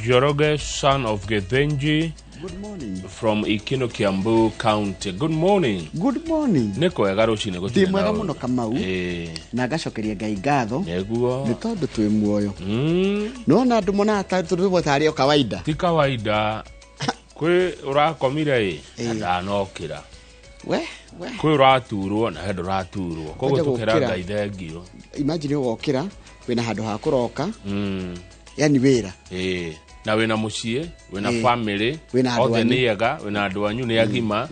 Njoroge, son of Gethenji. Good morning. From Ikino, Kiambu County. Good morning. Good morning. Neko ega rucine gutire. Ndi mwega muno Kamau. Na gacokeria Ngai ngatho. Neguo. Ni tondu twi muoyo. No na andu mona turi o kawaida. Ti kawaida. Kwi urakomire ndanokira. We. Kwi uraturwo na hedo uraturwo. Koguo tukira Ngai thengio. Imagine ugokira wina handu ha kuroka. Yani wira. Na wina mucie, wina family, othe ni ega, wina andu anyu ni agima,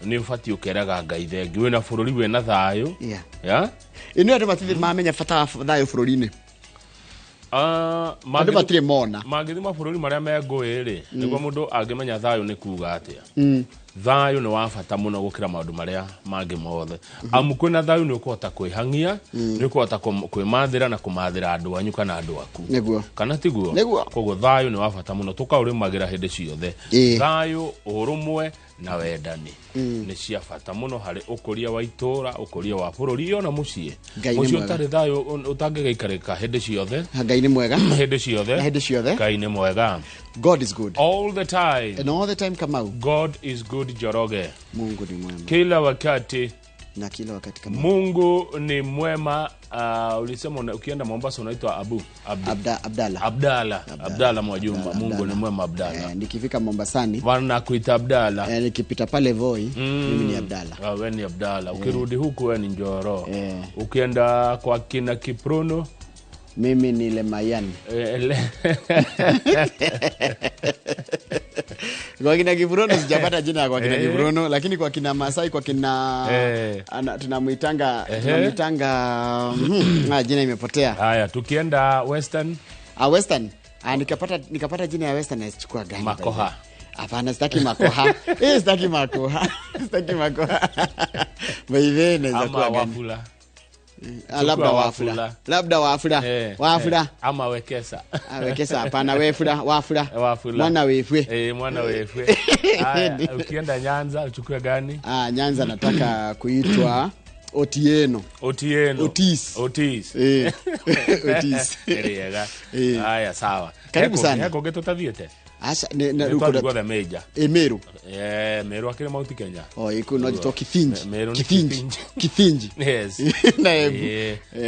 ni ufati ukeraga Ngai thengio, wina bururi wina thayo. Ya? Ino andu matire mamenya fata thayo bururi-ini. Andu matire mona. Magithi mabũrũri maria me ngũĩ ri, niguo mundu angimenya thayo ni kuga atia. Thayo ni wa bata muno gukira maundu maria mangi mothe. Amu kwina thayo ni ukuhota kwihangia, ni ukuhota kwimathira na kumathira andu anyu kana andu aku. Neguo. Kana tiguo. Koguo thayo ni wa bata muno tukaurumagira hindi ciothe. Thayo, urumwe na wendani ni cia bata muno hari ukuria wa itura, ukuria wa bururi ona mucie. Mucie utari thayo utangigikarika hindi ciothe. Ngai ni mwega. Hindi ciothe. Ngai ni mwega. God is good. All the time. And all the time Kamau. God is good, Njoroge. Mungu ni mwema. Kila wakati. Na kila wakati Kamau. Mungu ni mwema. Ulisema ukienda Mombasa unaitwa Abdalla Mwajuma. Mungu ni mwema Abdalla. Nikifika Mombasani wanakuita Abdalla. Nikipita pale Voi mimi ni Abdalla. Wewe ni Abdalla. Ukirudi huku wewe ni Njoro. Ukienda kwa kina Kiprono mimi ni Lemayan. Kwa kina Kiprono sijapata jina kwa kina Kiprono, lakini kwa kina Masai, kwa kina tunamuitanga jina imepotea. Haya, tukienda Western. Western. Nikapata jina ya Western nasichukua gani? Makoha. Hapana, sitaki Makoha. Sitaki Makoha. Wewe naweza kuwa Wafula. Labda wafula. Ama Wekesa. Wekesa hapana, wafula. Mwana wefwe. Mwana wefwe. Haya, ukienda Nyanza uchukue gani? Nyanza nataka kuitwa Otieno. Otis. Otis. Eriega. Haya, sawa. Karibu sana. Heko getutathiete. Asa na uko the major. Meru. Meru akire Mount Kenya. Iku no jito Kithinji. Kithinji. Yes. Na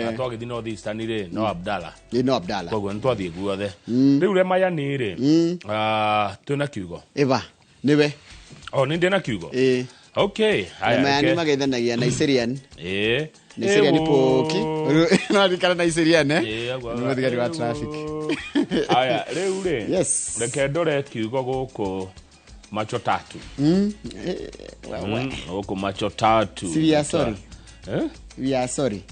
atwagithii North Eastern ri no Abdalla. No Abdalla. Koguo ntwathie guothe. Riu re maya ni ri. Tuna kiugo. Eva. Niwe. Ni ndina kiugo. Okay. Haya. Maya ni mageithanagia na Iserian. Niserian poki. No adikana na Iserian Ni muthigari wa traffic. Aya, riu ri. Yes. Reke ndore kiugo guku macho tatu. Guku macho tatu. We are sorry. We are sorry.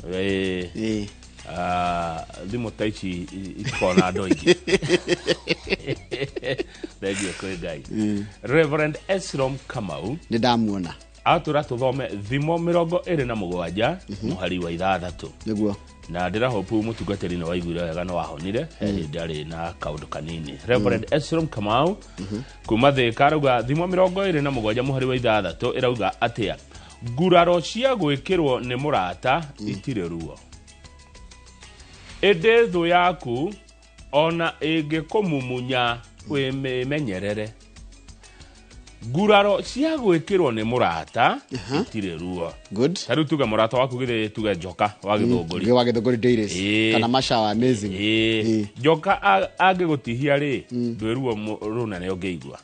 Thimo taichi ikona ando ingi. Thegio kwe Ngai. Reverend Esrom Kamau. Ndidamuona. Atura tuthome thimo 27 muhari wa 6. Niguo. Na ndira hopu mutungatiri ni waiguira wega no wahonire ndari na kaundu kanini. Reverend Esrom Kamau kuma Thika ruga thimo 27 muhari wa 6 irauga atia nguraro cia gwikirwo ni murata itire ruo. Ede thu yaku ona ingĩkũmumunya wĩmenyerere. Nguraro cia gwĩkĩrwo nĩ mũrata itire ruo. Good. Taru tuga mũrata waku githĩ tuga njoka wa Gĩthũngũri. Wa Gĩthũngũri Dailies. Kana Mashawa Amazing. Njoka angĩgũtihia rĩ ndwe ruo runene ũngĩigua.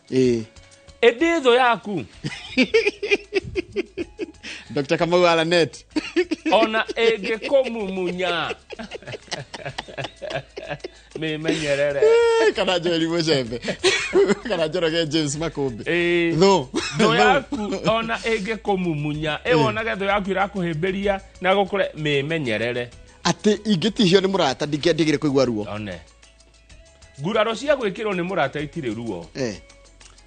Ede thu yaku. Dr. Kamau Alanet. Ona ingĩkũmumunya menyerere. Kana Joeli Mojembe. Kana Njoroge James Makumbi. Tho yaku ona ingĩkũmumunya wonage tho yaku irakuhĩmbĩria na gũkũre menyerere. Ati ingĩtihio nĩ mũrata ndingĩagire kũigua ruo. One. Nguraro cia gwĩkĩrwo nĩ mũrata itire ruo.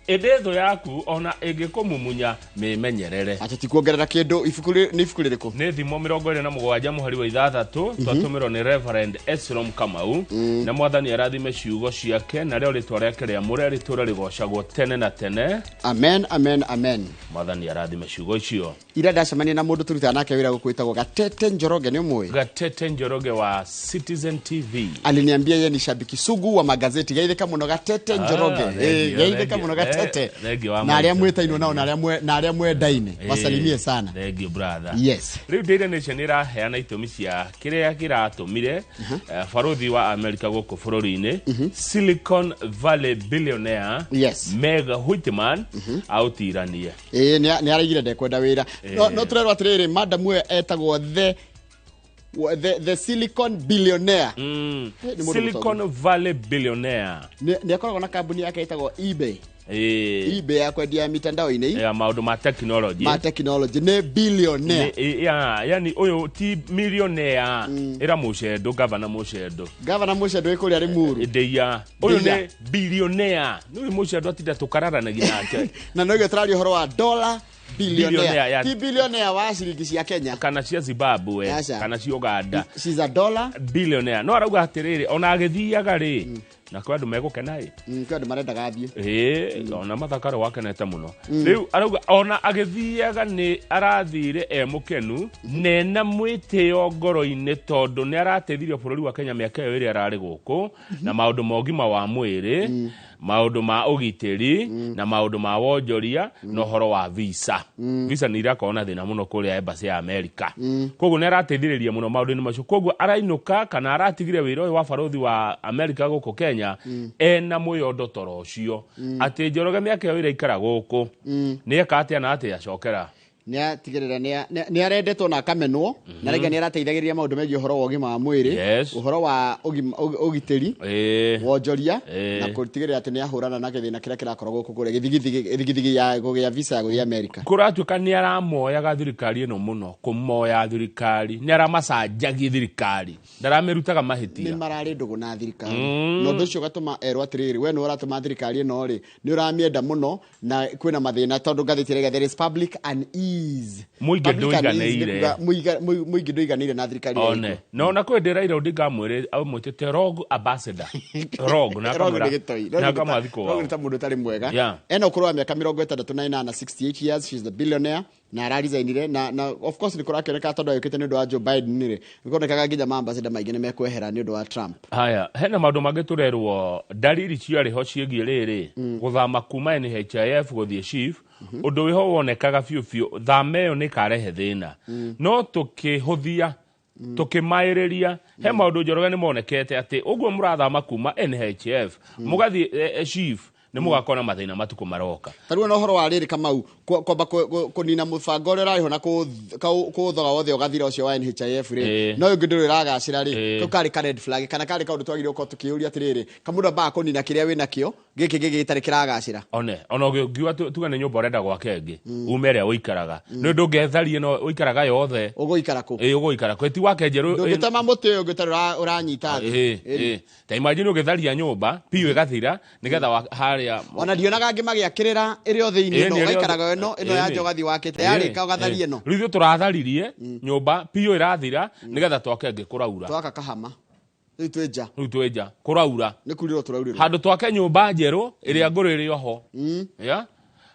Edetho yaku ona ĩngĩkũmumunya mĩmenyerere. Acha tikuongerera kindu ibuku rĩrĩkũ? Nĩ thimo 27 mũhari wa 6 twatũmĩrwo nĩ Reverend Esrom Kamau na mwathani arathime ciugo ciake na rĩo rĩtwa rĩake rĩamũre rĩtũre rĩgocagwo tene na tene. Amen, amen, amen. Mwathani arathime ciugo icio. Ira ndacemania na mũndũ tũrutaga nake wĩra gũkwĩtagwo Gatete Njoroge, nĩ ũmũĩ? Gatete Njoroge wa Citizen TV. Aliniambia yeye ni shabiki sugu wa magazeti. Gaitheka muno Gatete Njoroge. Gaitheka muno Gatete. Na arĩa mwĩtainwo nao na arĩa mwendaine. Wasalimie sana. Thank you brother. Yes. Riu Daily Nation iraheana itũmi cia kĩrĩa kĩratũmire barothi wa America gũkũ bũrũri-inĩ Silicon Valley billionaire Meg Whitman autiranie. Nĩ araigire ndekwenda wĩra. No tũrerwo atĩrĩrĩ, madam we etagwo the Silicon billionaire. Silicon Valley billionaire. Nĩ akoragwo na kambuni yake etagwo eBay. eBay ya kwendia mitandao-inĩ ya maũndũ ma technology. Nĩ billionaire. Yani ũyũ ti millionaire era mũcendo governor mũcendo. Governor mũcendo ĩkũrĩa Limuru. Ndeia. Ũyũ nĩ billionaire. Nĩ mũcendo atinda tũkararanagia nake. Na no gĩtũrario ũhoro wa dollar billionaire. Ti billionaire wa ciringi cia Kenya kana cia Zimbabwe kana cia Uganda. She's a dollar billionaire. No arauga atĩrĩrĩ ona agĩthiaga rĩ na kwa andũ megũkena kwa andũ marendaga athiĩ ona mathakaro wakenete mũno. Rĩu arauga ona agĩthiaga nĩ arathire mũkenu nena mwĩtĩo ngoro-inĩ tondũ nĩ arateithirie bũrũri wa Kenya mĩaka ĩyo ĩrĩa ararĩ gũkũ na maũndũ ma ũgima wa mwĩrĩ, maũndũ ma ũgitĩri na maũndũ ma wonjoria na ũhoro wa visa. Visa nĩ irakorwo na thĩna mũno kũrĩa embassy ya America. Koguo nĩ arateithĩrĩria mũno maũndũ-inĩ macio. Koguo arainũka kana aratigire wĩra ũyũ wa barothi wa America gũkũ Kenya ena mwĩyondo toro ũcio atĩ Njoroge mĩaka ĩyo ĩraikara gũkũ nĩ eka atĩa na atĩ acokera. Nĩ atigĩrĩra nĩ arendetwo na akamenwo na rĩngĩ nĩ arateithagĩrĩria maũndũ megiĩ ũhoro wa ũgima wa mwĩrĩ, ũhoro wa ũgitĩri, wonjoria na gũtigĩrĩra atĩ nĩ ahũrana na gĩthĩna kĩrĩa kĩrakorwo gũkũ kũrĩa gĩthigithigi ya gũgĩa visa ya gũthiĩ America. Kũratuĩka nĩ aramoyaga thirikari ĩno mũno, kũmoya thirikari, nĩ aramacanjagia thirikari, ndaramĩrutaga mahĩtia. Nĩ mararĩ ndũgũ na thirikari. Na ũndũ ũcio ũgatũma erwo atĩrĩrĩ, we nĩ ũratũma thirikari ĩno rĩ nĩ ũramĩenda mũno na kwĩna mathĩna tondũ ngathĩti ĩrauga there is public unease. Mũingĩ ndũiganĩire na thirikari one no na kwĩ ndĩra ira Odinga mwĩrĩ amwĩtĩte rogue ambassador rogue na kamera na kama thiko rogue ta mũndũ tarĩ mwega. Ena ũkũrũ wa mĩaka 68 68 years. She's the billionaire na ararizainire na of course nĩ kũrakĩoneka tondũ ayũkĩte nĩ ũndũ wa Joe Biden nĩ nĩkuonekaga nginya ambassador maingĩ nĩ mekwehera nĩ ũndũ wa Trump. Haya hena maũndũ mangĩ tũrerwo dalili ciarĩ ho ciĩgiĩ rĩrĩ gũthama kuma NHIF gũthiĩ chief. Ũndũ wĩho wonekaga biũ thama ĩyo nĩ karehe thĩna no tũkĩhũthia tũkĩmaĩrĩria he maũndũ Njoroge nĩ monekete atĩ ũguo mũrathama kuma NHIF mũgathiĩ chief nĩ mũgakona mathĩna matuko maroka. Tarĩu na ũhoro wa rĩrĩ Kamau kwamba kũnina mũbango ũrĩa ũrarĩ ho na kũũthoga wothe ũgathira ũcio wa NHIF rĩ no ũngĩ ndũrĩ ũragacĩra rĩ kari ka red flag kana kari kaũndũ twagĩrĩirwo gũkorwo tũkĩũria atĩrĩrĩ kamũndũ ambaga kũnina kĩrĩa wĩna kĩo gĩkĩ gĩtarĩ kĩragacĩra. Ona ũngiuga tuga nĩ nyũmba ũrenda gwaka ĩngĩ ume ĩrĩa ũikaraga nĩ ũndũ ũngĩetharie no ũikaraga yothe ũgũikara kũ ũgũikara kũ ti wake njerũ ndũngĩtema mũtĩ ũyũ ũngĩtarĩ ũranyita thĩ. Ta imagine ũgĩtharia nyũmba piũ ĩgathira nĩgetha harĩa ona ndionaga angĩ magĩakĩrĩra ĩrĩ o thĩinĩ no ũgaikaraga ĩno ya njogathi wakĩte yarĩka ũgatharia ĩno. Rĩu tũratharirie nyũmba piũ ĩrathira nĩgetha twake ngĩ kũraura twaka kahama rĩu twĩnja kũraura nĩ kurĩrwo tũraurĩrwo handũ twake nyũmba njerũ ĩrĩa ngũrĩrĩ oho.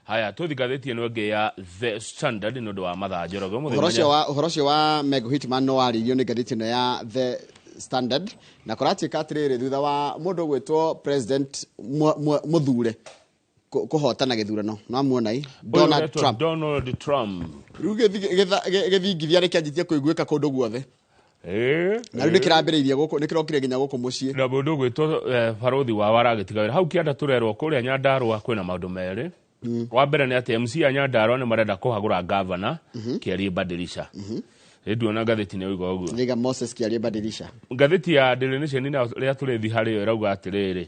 Haya tuthi gatheti ĩno ĩngĩ ya The Standard nĩ ũndũ wa mathaa Njoroge ũhoro ũcio wa Meg Whitman no warĩirio nĩ gatheti ĩno ya The Standard na kũratuĩka atĩrĩrĩ thutha wa mũndũ gwĩtwo president mũthure kũhotana gĩthurano no muonai Donald Trump rĩu gĩthingithia rĩkĩanjitie kũiguĩka kũndũ guothe na rĩu nĩkĩrambĩrĩirie gũkũ nĩkĩrokire nginya gũkũ mũciĩ na mũndũ gwĩtwo barothi wa waragĩtiga wĩra hau kĩanda tũrerwo kũrĩa Nyandarũa kwĩna maũndũ merĩ. Wa mbere nĩ atĩ MC ya Nyandarũa nĩ marenda kũhagũra governor Kĩarĩ Badilisha. Nduona gatheti nĩ oiga ũguo Liga Moses Kĩarĩ Badilisha. Gatheti ya Daily Nation rĩrĩa tũrĩthi harĩ yo ĩrauga atĩrĩrĩ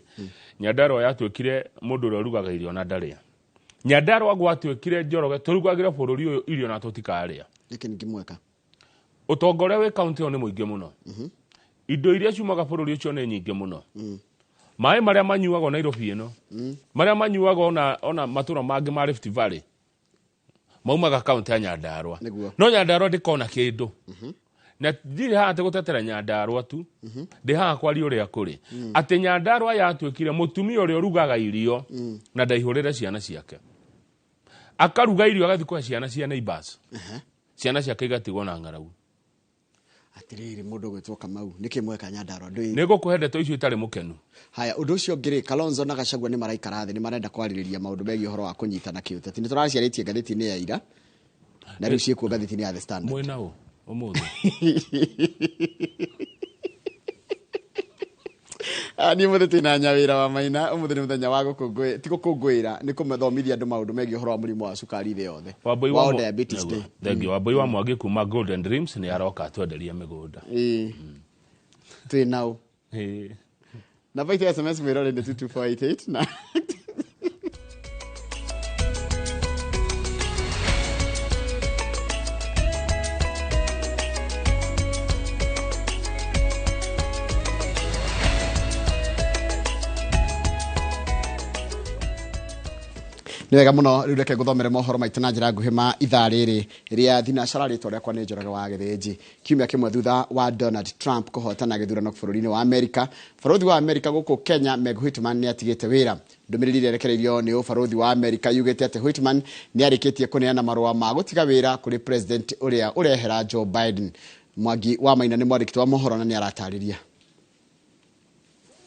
Nyandarũa yatuĩkire mũndũ ũrĩa ũrugaga irio na ndarĩa. Nyandarũa gwatuĩkire Njoroge tũrugagĩra bũrũri ũyũ irio na tũtikarĩa. Gĩkĩ nĩ kĩmweka. Ũtonga ũrĩa wĩ kaunti ĩyo nĩ mũingĩ mũno. Indo iria ciumaga bũrũri ũcio nĩ nyingĩ mũno. Maĩ marĩa manyuagwo Nairobi ĩno. Marĩa manyuagwo ona matũra mangĩ ma Rift Valley. Maumaga kaunti ya Nyandarua. No Nyandarua ndĩkona kĩndũ. Na ndirĩ haha atĩ gũtetera Nyandarua tu. Ndĩ haha kwaria ũrĩa kũrĩ. Atĩ Nyandarua yatuĩkire mũtumia ũrĩa ũrugaga irio na ndaihũrĩre ciana ciake. Akaruga irio agathi kwa ciana cia neighbors. Ciana ciake igatigwo na ng'aragu. Atiriri mundu gwetwo Kamau niki mweka Nyandarua ndui nigukuhe ndeto icio itari mukenu. Haya undu ucio ngiri Kalonzo na Gachagua ni maraikara thi ni marenda kwaririria maundu megie uhoro wa kunyitana kiuteti ni turaciaritie ngathiti-ini ya ira na riu ciekuo ngathiti-ini ya The Standard mwena u umuthi ani mutheti na nyawira wa maina umuthi ni muthenya wa gukungwe ti gukungwira ni kumathomithia andu maundu megie uhoro wa murimu wa cukari the yothe wa diabetes day thengi wa boy wa Mwangi kuma Golden Dreams ni aroka twenderia migunda tu nao na baita SMS mwirore ni 2248 na Niwega muno riu reke guthomere mohoro maitu na njira nguhi ma ithaa riri ria thinacara ritwa riakwa ni Njoroge wa Githĩnji kiumia kimwe thutha wa Donald Trump kuhotana githurano bũrũri-inĩ wa Amerika. Barothi wa Amerika guku Kenya Meg Whitman ni atigite wira. Ndumiriri irekereirio ni ubarothi wa Amerika yugite ati Whitman ni arikitie kuneana marua ma gutiga wira kuri president uria urehera Joe Biden. Mwangi wa maina ni mwandiki wa mohoro na ni aratariria.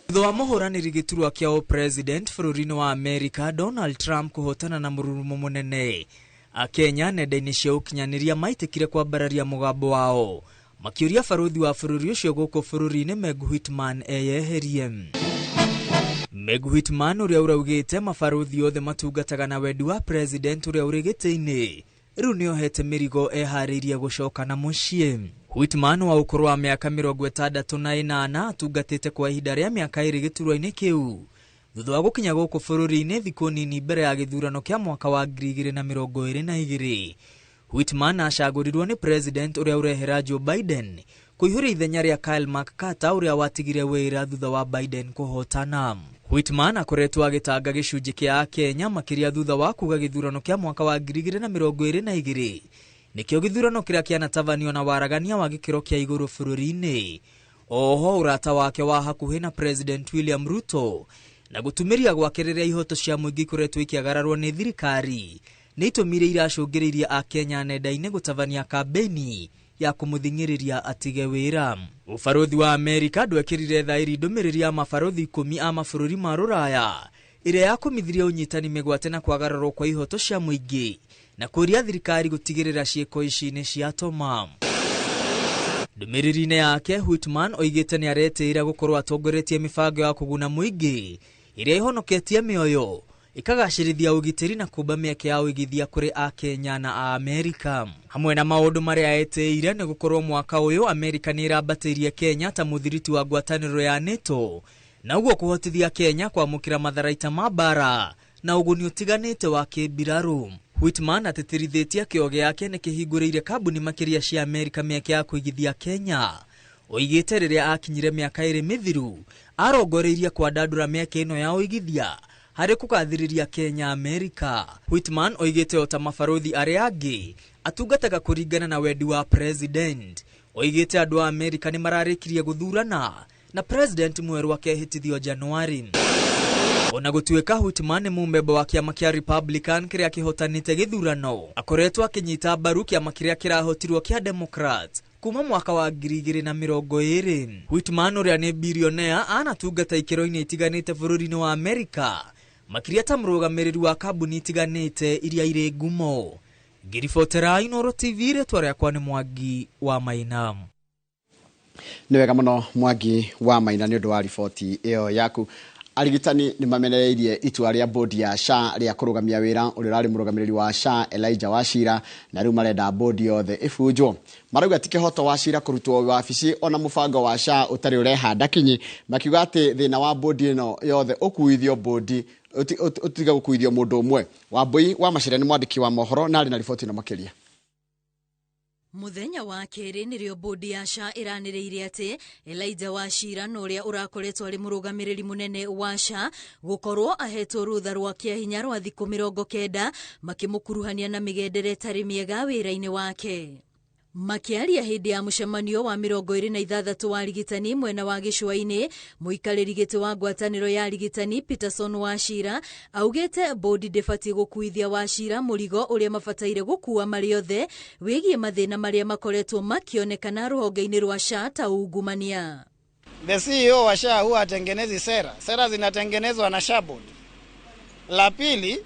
Thutha wa muhuraniri giturwa kia president bũrũri-inĩ wa Amerika Donald Trump kuhotana na mũrurumo munene, Akenya nenda-inĩ cia ũkinyanĩria maitikire kwambararia mugambo wao makiuria barothi wa bũrũri ũcio gũkũ bũrũri-inĩ Meg Whitman eyeherie. Meg Whitman ũrĩa uraugĩte mabarothi othe matungataga na wendi wa president ũrĩa ũrĩ gĩtĩ-inĩ rĩu nĩohete mĩrigo eharĩirie gũcoka na mũciĩ. Whitman wa ũkũrũ wa mĩaka 68 atungatĩte kwa ihinda rĩa mĩaka 2 gĩturwa-inĩ kĩu thutha wa gũkinya gũkũ bũrũri-inĩ thikũ nini mbere ya gĩthurano kĩa mwaka wa 2022. Whitman acagũrirwo nĩ president ũrĩa ũrehera Joe Biden kũihũria ithenya rĩa Kyle McCarthy ũrĩa watigire wĩra thutha wa Biden kũhotana. Whitman akoretwo agĩtanga gĩcunjĩ kĩa Kenya makĩria thutha wa kuga gĩthurano kĩa mwaka wa 2022 nikio githurano kiria kianatabanio na waragania wa gikiro kia iguru bũrũri-inĩ. Oho urata wake wa hakuhĩ na President William Ruto na gutumiria gwakereria ihoto cia mũingĩ ikoretwo ikiagararwo nĩ thirikari nĩ itumire iracũngĩrĩirie Akenya nenda-inĩ gutabania kambeni ya kũmũthing'ĩrĩria atige wĩra. Ũbarothi wa Amerika ndwekĩrire thaĩri ndũmĩrĩri ya mabarothi 10 a mabũrũri ma Rũraya ĩrĩa yakomithirie ũnyitani mĩgwate na kwagararwo kwa ihoto cia mũingĩ na kuria thirikari gutigirira cieko ici ni ciatoma. Ndũmĩrĩri-inĩ yake Whitman oigĩte nĩ aretĩĩra gũkorwo atongoretie mibango ya kũguna mũingĩ ĩrĩa ihonoketie mĩoyo ikagacĩrithia ũgitĩri na kumba mĩeke ya ũigithia kũrĩ Akenya na a Amerika. Hamwe na maũndũ marĩa etĩĩre nĩ gũkorwo mwaka ũyũ Amerika nĩ ĩrambatĩirie Kenya ta mũthiriti wa ngwatanĩro ya NATO na ũguo kũhotithia Kenya kwamũkĩra matharaita ma mbara na ũguni ũtiganĩte wa kĩmbirarũ. Whitman atetirithĩtie kĩo gĩake nĩ kĩhingũrĩire kambuni makĩria cia Amerika mĩeke ya kũigithia Kenya. Oigĩte rĩrĩa akinyire mĩaka 2 mĩthiru arongoreirie kwandandũra mĩeke ĩno ya ũigithia harĩ kũgathĩrĩria Kenya Amerika. Whitman oigĩte ota mabarothi arĩa angĩ atungataga kũringana na wendi wa president. Oigĩte andũ a Amerika nĩ mararĩkirie gũthurana na president mwerũ akehĩtithio Januari. Ona gũtuĩka Whitman nĩ mũmemba wa kĩama kĩa Republican kĩrĩa kĩhotanĩte gĩthurano, akoretwo akĩnyita mbaru kĩama kĩrĩa kĩrahotirwo kĩa Democrat kuma mwaka wa 2020. Whitman ũrĩa nĩ billionaire anatungata ikĩro-inĩ itiganĩte bũrũri-inĩ wa Amerika makĩria ta mũrũgamĩrĩri wa kambuni itiganĩte iria irĩ ngumo. Ngiribotera Inooro TV rĩtwa rĩakwa nĩ Mwangi wa Maina. Nĩ wega mũno Mwangi wa Maina nĩ ũndũ wa riboti ĩyo yaku. Arigitani ni mamenereirie itua rĩa bodi ya SHA rĩa kũrũgamia wĩra ũrĩa ũrarĩ mũrũgamĩrĩri wa SHA Elijah Wachira na rĩu marenda bodi yothe ĩbunjwo. Marauga ti kĩhoto Wachira kũrutwo wabici ona mũbango wa SHA ũtarĩ ũrehanda kinyi, makiuga atĩ thĩna wa bodi ĩno yothe ũkuithio bodi ũtiga gũkuithio mũndũ ũmwe. Wambui wa Macira nĩ mwandĩki wa mohoro na arĩ na riboti ĩno makĩria. Muthenya wa keri nirio bodi ya SHA iraniriire ati Elijah Wachira uria urakoretwo ari murugamiriri munene wa SHA gukorwo ahetwo rutha rwa kiahinya rwa thiku 90 makimukuruhania na migendere itari miega wira-ini wake. Makiaria hindi ya mucemanio wa 26 wa rigitani mwena wa gicua-ini, muikariri giti wa ngwataniro ya rigitani Peterson Wachira augite bodi ndibati gukuithia Wachira murigo uria mabataire gukua mari othe wigie mathina maria makoretwo makionekana ruhonge-ini rwa SHA ta ungumania. The CEO wa SHA huwa atengenezi sera zinatengenezwa na SHA board. La pili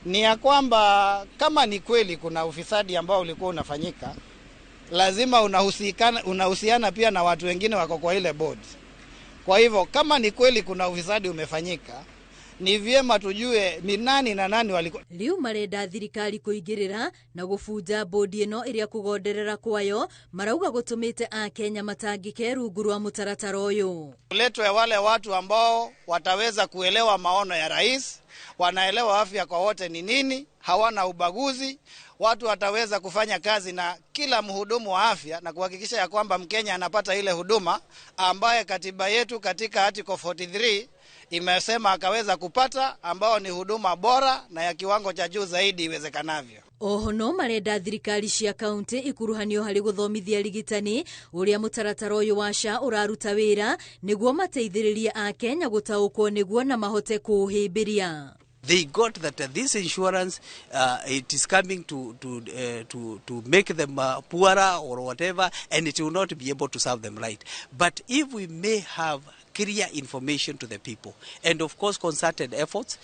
ni ya kwamba kama ni kweli kuna ufisadi ambao ulikuwa unafanyika, lazima unahusiana pia na watu wengine wako kwa ile board. Kwa hivyo kama ni kweli kuna ufisadi umefanyika, ni vyema tujue ni nani na nani walikuwa. Riu marenda thirikari kuingirira na gufunja bodi ino iria kugonderera kwayo, marauga gutumite a Kenya matangike rungu rwa mutaratara uyu. Letwe wale watu ambao wataweza kuelewa maono ya rais, wanaelewa afya kwa wote ni nini, hawana ubaguzi, watu wataweza kufanya kazi na kila mhudumu wa afya na kuhakikisha ya kwamba Mkenya anapata ile huduma ambaye katiba yetu katika article 43 imesema akaweza kupata, ambao ni huduma bora na ya kiwango cha juu zaidi iwezekanavyo. Ohono marenda thirikari cia kaunti ikuruhanio hari guthomithia rigitani uria mutaratara uyu wa SHA uraruta wira niguo mateithiririe a Kenya gutaukwo niguo na mahote kuhimbiria. They got that this insurance it is coming to make them poorer or whatever, and it will not be able to serve them right. But if we may have clear information to the people, and of course concerted efforts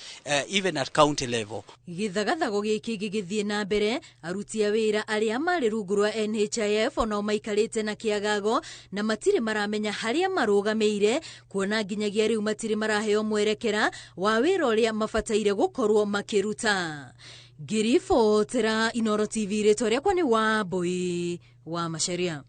even at county level. Githagathago giki gigithie na mbere, aruti a wira aria mari rungu rwa NHIF onao maikarite na kiagago na matire maramenya haria marugameire, kuona nginyagia riu matire maraheo mwerekera wa wira uria mabataire gukorwo makiruta. Girifo tera Inoro TV retoria kwani wa boy wa Masharia.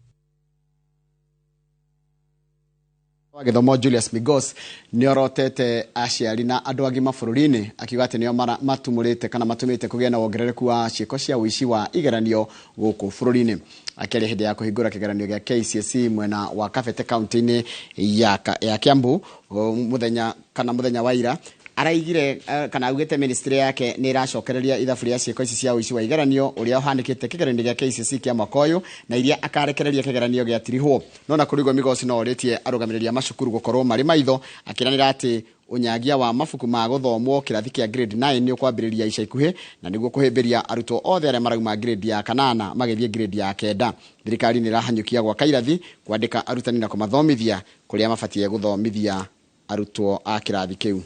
Githomo Julius Migos ni orotete aciari na andu agima bururi-ini akiuga ati nio matumurite kana matumite kugia na wongerereku wa ciiko cia uici wa igeranio guku bururi-ini. Akiri hindi ya kuhingura kigeranio gia KCSE mwena wa Kabete county-ini ya Kiambu muthenya wa ira, araigire kana augite ministry yake ni iracokereria ithabu ria ciiko ici cia uici wa igeranio uria uhandikite kigeranio gia KCSE kia mwaka uyu na iria akarekereria kigeranio gia tirihwo. No na kurigwo Migosi no oritie arugamireria macukuru gukorwo mari maitho, akiranira ati unyagia wa mafuku ma guthomwo kirathi kia grade 9 ni ukwambiriria ica ikuhi na niguo kuhimbiria arutwo othe aria marauma grade ya 8 magithie grade ya 9. Thirikari ni rahanyukia gwa kairathi kwandika arutani na kumathomithia kuria mabatie guthomithia arutwo a kirathi kiu.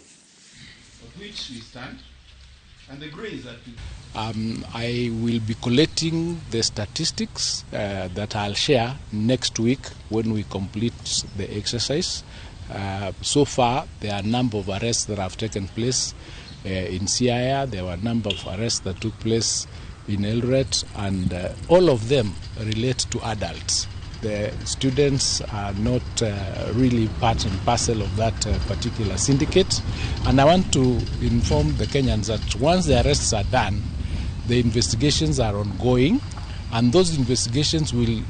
Which we stand, and the grace that I will be collecting the statistics that I'll share next week when we complete the exercise. So far, there are a number of arrests that have taken place in Siaya. There were a number of arrests that took place in Eldoret, and all of them relate to adults. The students are not really part and parcel of that particular syndicate. And I want to inform the Kenyans that once the arrests are done, the investigations are ongoing, and those investigations will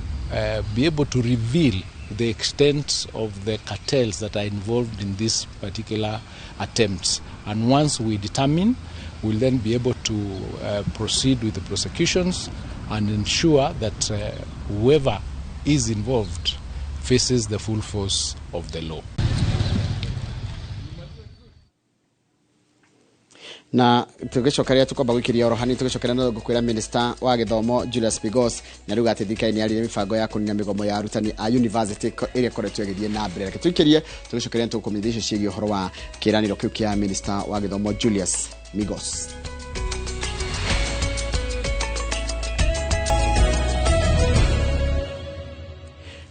be able to reveal the extent of the cartels that are involved in this particular attempts. And once we determine, we'll then be able to proceed with the prosecutions and ensure that whoever is involved faces the full force of the law. Na tugicokeria tukomba gwikiria orohani tugicokeria no gukwira minister wa githomo Julius Migos na ruga ati thikaini ni ari mibango ya kunina migomo ya arutani a university iria koretwo igithie na mbere. Reke tuikirie tugicokeria tukumithisha ciigi uhoro wa kiraniro kiu kia minister wa githomo Julius Migos.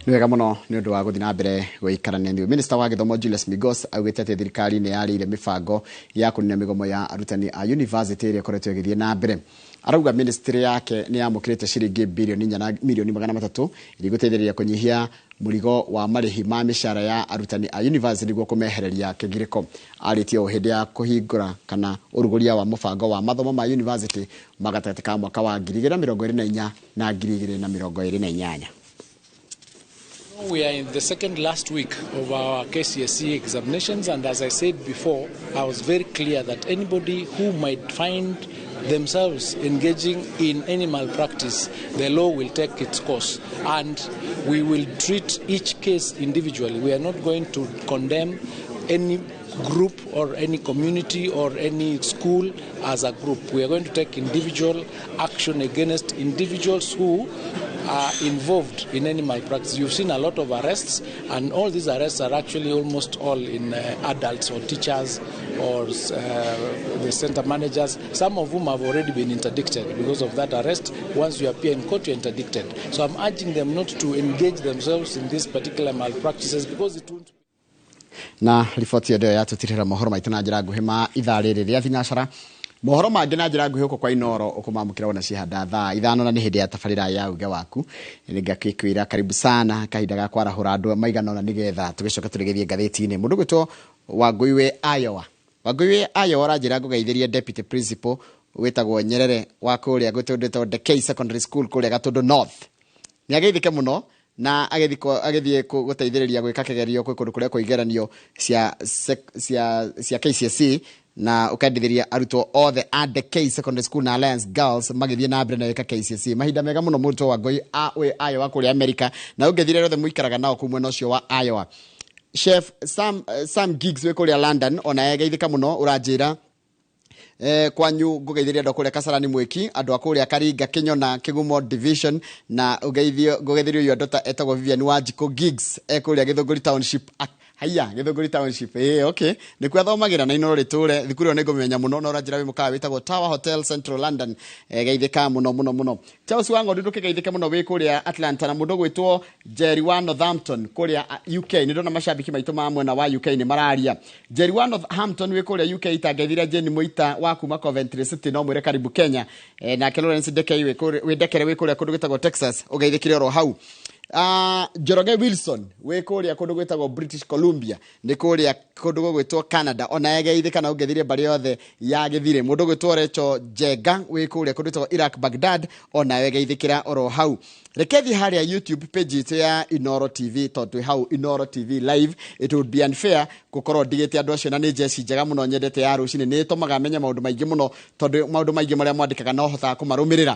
Nĩ wega mũno nĩ ũndũ wa gũthiĩ na mbere gũikarania nĩ Minister wa Gĩthomo Julius Migos augĩte atĩ thirikari nĩ yarĩire mĩbango ya kũnina mĩgomo ya arutani a university ĩrĩa ĩkoretwo ĩgĩthiĩ na mbere. Arauga ministry yake nĩ yamũkĩrĩte ciringi bilioni 400,000 iria igũteithĩrĩria kũnyihia mũrigo wa marĩhi ma mĩcara ya arutani a university nĩguo kũmehereria kĩgirĩko. Arĩtie o hĩndĩ ya kũhingũra kana ũrugũria wa mũbango wa mathomo ma university magatagatĩ ka mwaka wa 2024 na 2028. We are in the second last week of our KCSE examinations, and as I said before, I was very clear that anybody who might find themselves engaging in any malpractice, the law will take its course, and we will treat each case individually. We are not going to condemn any group or any community or any school as a group. We are going to take individual action against individuals who are involved in any malpractice. You've seen a lot of arrests, and all these arrests are actually almost all in adults or teachers or the center managers, some of whom have already been interdicted because of that arrest. Once you appear in court, you're interdicted. So I'm urging them not to engage themselves in these particular malpractices because it won't. Na riboti ndio yatutirira mohoro maitu na njira nguhi ma ithaa rĩrĩ rĩa thinacara. Mohoro mangĩ na njira nguhi kwa Inoro ukumamukira wona cihanda thaa ithano na nĩ hĩndĩ ya tabarĩra ya uge waku. Nĩngakwĩra karibu sana kahinda ga kwarahũra andũ maigana ona nĩgetha tũgĩcoka tũrĩgĩthie ngathĩti-inĩ. Mũndũ gwĩtwo Wangũiwe Iowa. Wangũiwe Iowa ranjĩra ngũgeithĩria deputy principal wĩtagwo Nyerere wa kũrĩa gũtũndĩtwo Dekei Secondary School kũrĩa Gatũndũ North. Nĩ ageithĩke mũno na agĩthiĩ gũteithĩrĩria gwĩka kĩgerio kwĩ kũndũ kũrĩa kwa igeranio cia KCSE na ukandithĩria arutwo othe a Dekei Secondary School na Alliance Girls magĩthiĩ na mbere na gwĩka KCSE. Mahinda mega mũno mũrutwo wa Ngoi Iowa kũrĩa America na ũngĩthire othe mũikaraga nao kũu mwena ũcio wa Iowa. Chef Sam Giggs wĩ kũrĩa London ona ageithĩka mũno ũranjĩra kwanyu ngũgeithĩria andũ kũrĩa Kasarani Mwĩki, andũ a kũrĩa Karinga Kinyona Kigumo Division na ngũgeithĩrio uyu andũ ta etagwo Vivian Wanjiko Giggs kũrĩa Gĩthũngũri Township. Haya Gĩthũngũri Township. Okay, nĩ kwa thomagĩra na Inoro rĩtũre thikuru nĩ ngũmenya mũno na ũranjĩra wĩ mũkawa wĩtagwo Tower Hotel Central London. Geithĩka mũno. Charles Wango ndũkĩgeithĩke mũno wĩ kũrĩa Atlanta na mũndũ gwĩtwo Jerry wa Northampton kũrĩa UK. Nĩ ndona macambiki maitũ ma mwena wa UK nĩ mararia. Jerry wa Northampton wĩ kũrĩa UK itangeithira Jane Muita wa kuma Coventry City no mwĩre karibu Kenya. Na Lawrence Dekei wĩ ndekere wĩ kũrĩa kũndũ gwĩtagwo Texas ũgeithĩkire oro hau. Joroge Wilson wĩ kũrĩa kũndũ gwĩtagwo British Columbia nĩ kũrĩa kũndũ gwĩtwo Canada ona yegeithĩka na ũngethire bari yothe ya gĩthire. Mũndũ gwĩtwo Recho Jega wĩ kũrĩa kũndũ gwĩtagwo Iraq Baghdad ona yegeithĩkira oro hau. Rekethi harĩa YouTube page itu ya Inoro TV tondũ hau Inoro TV live. It would be unfair gũkorwo ndigĩte andũ acio na nĩ Jesse njega mũno nyendete ya rũcinĩ nĩ tũmaga menya maũndũ maingĩ mũno tondũ maũndũ maingĩ marĩa mwandĩkaga no hotaga kũmarũmĩrĩra.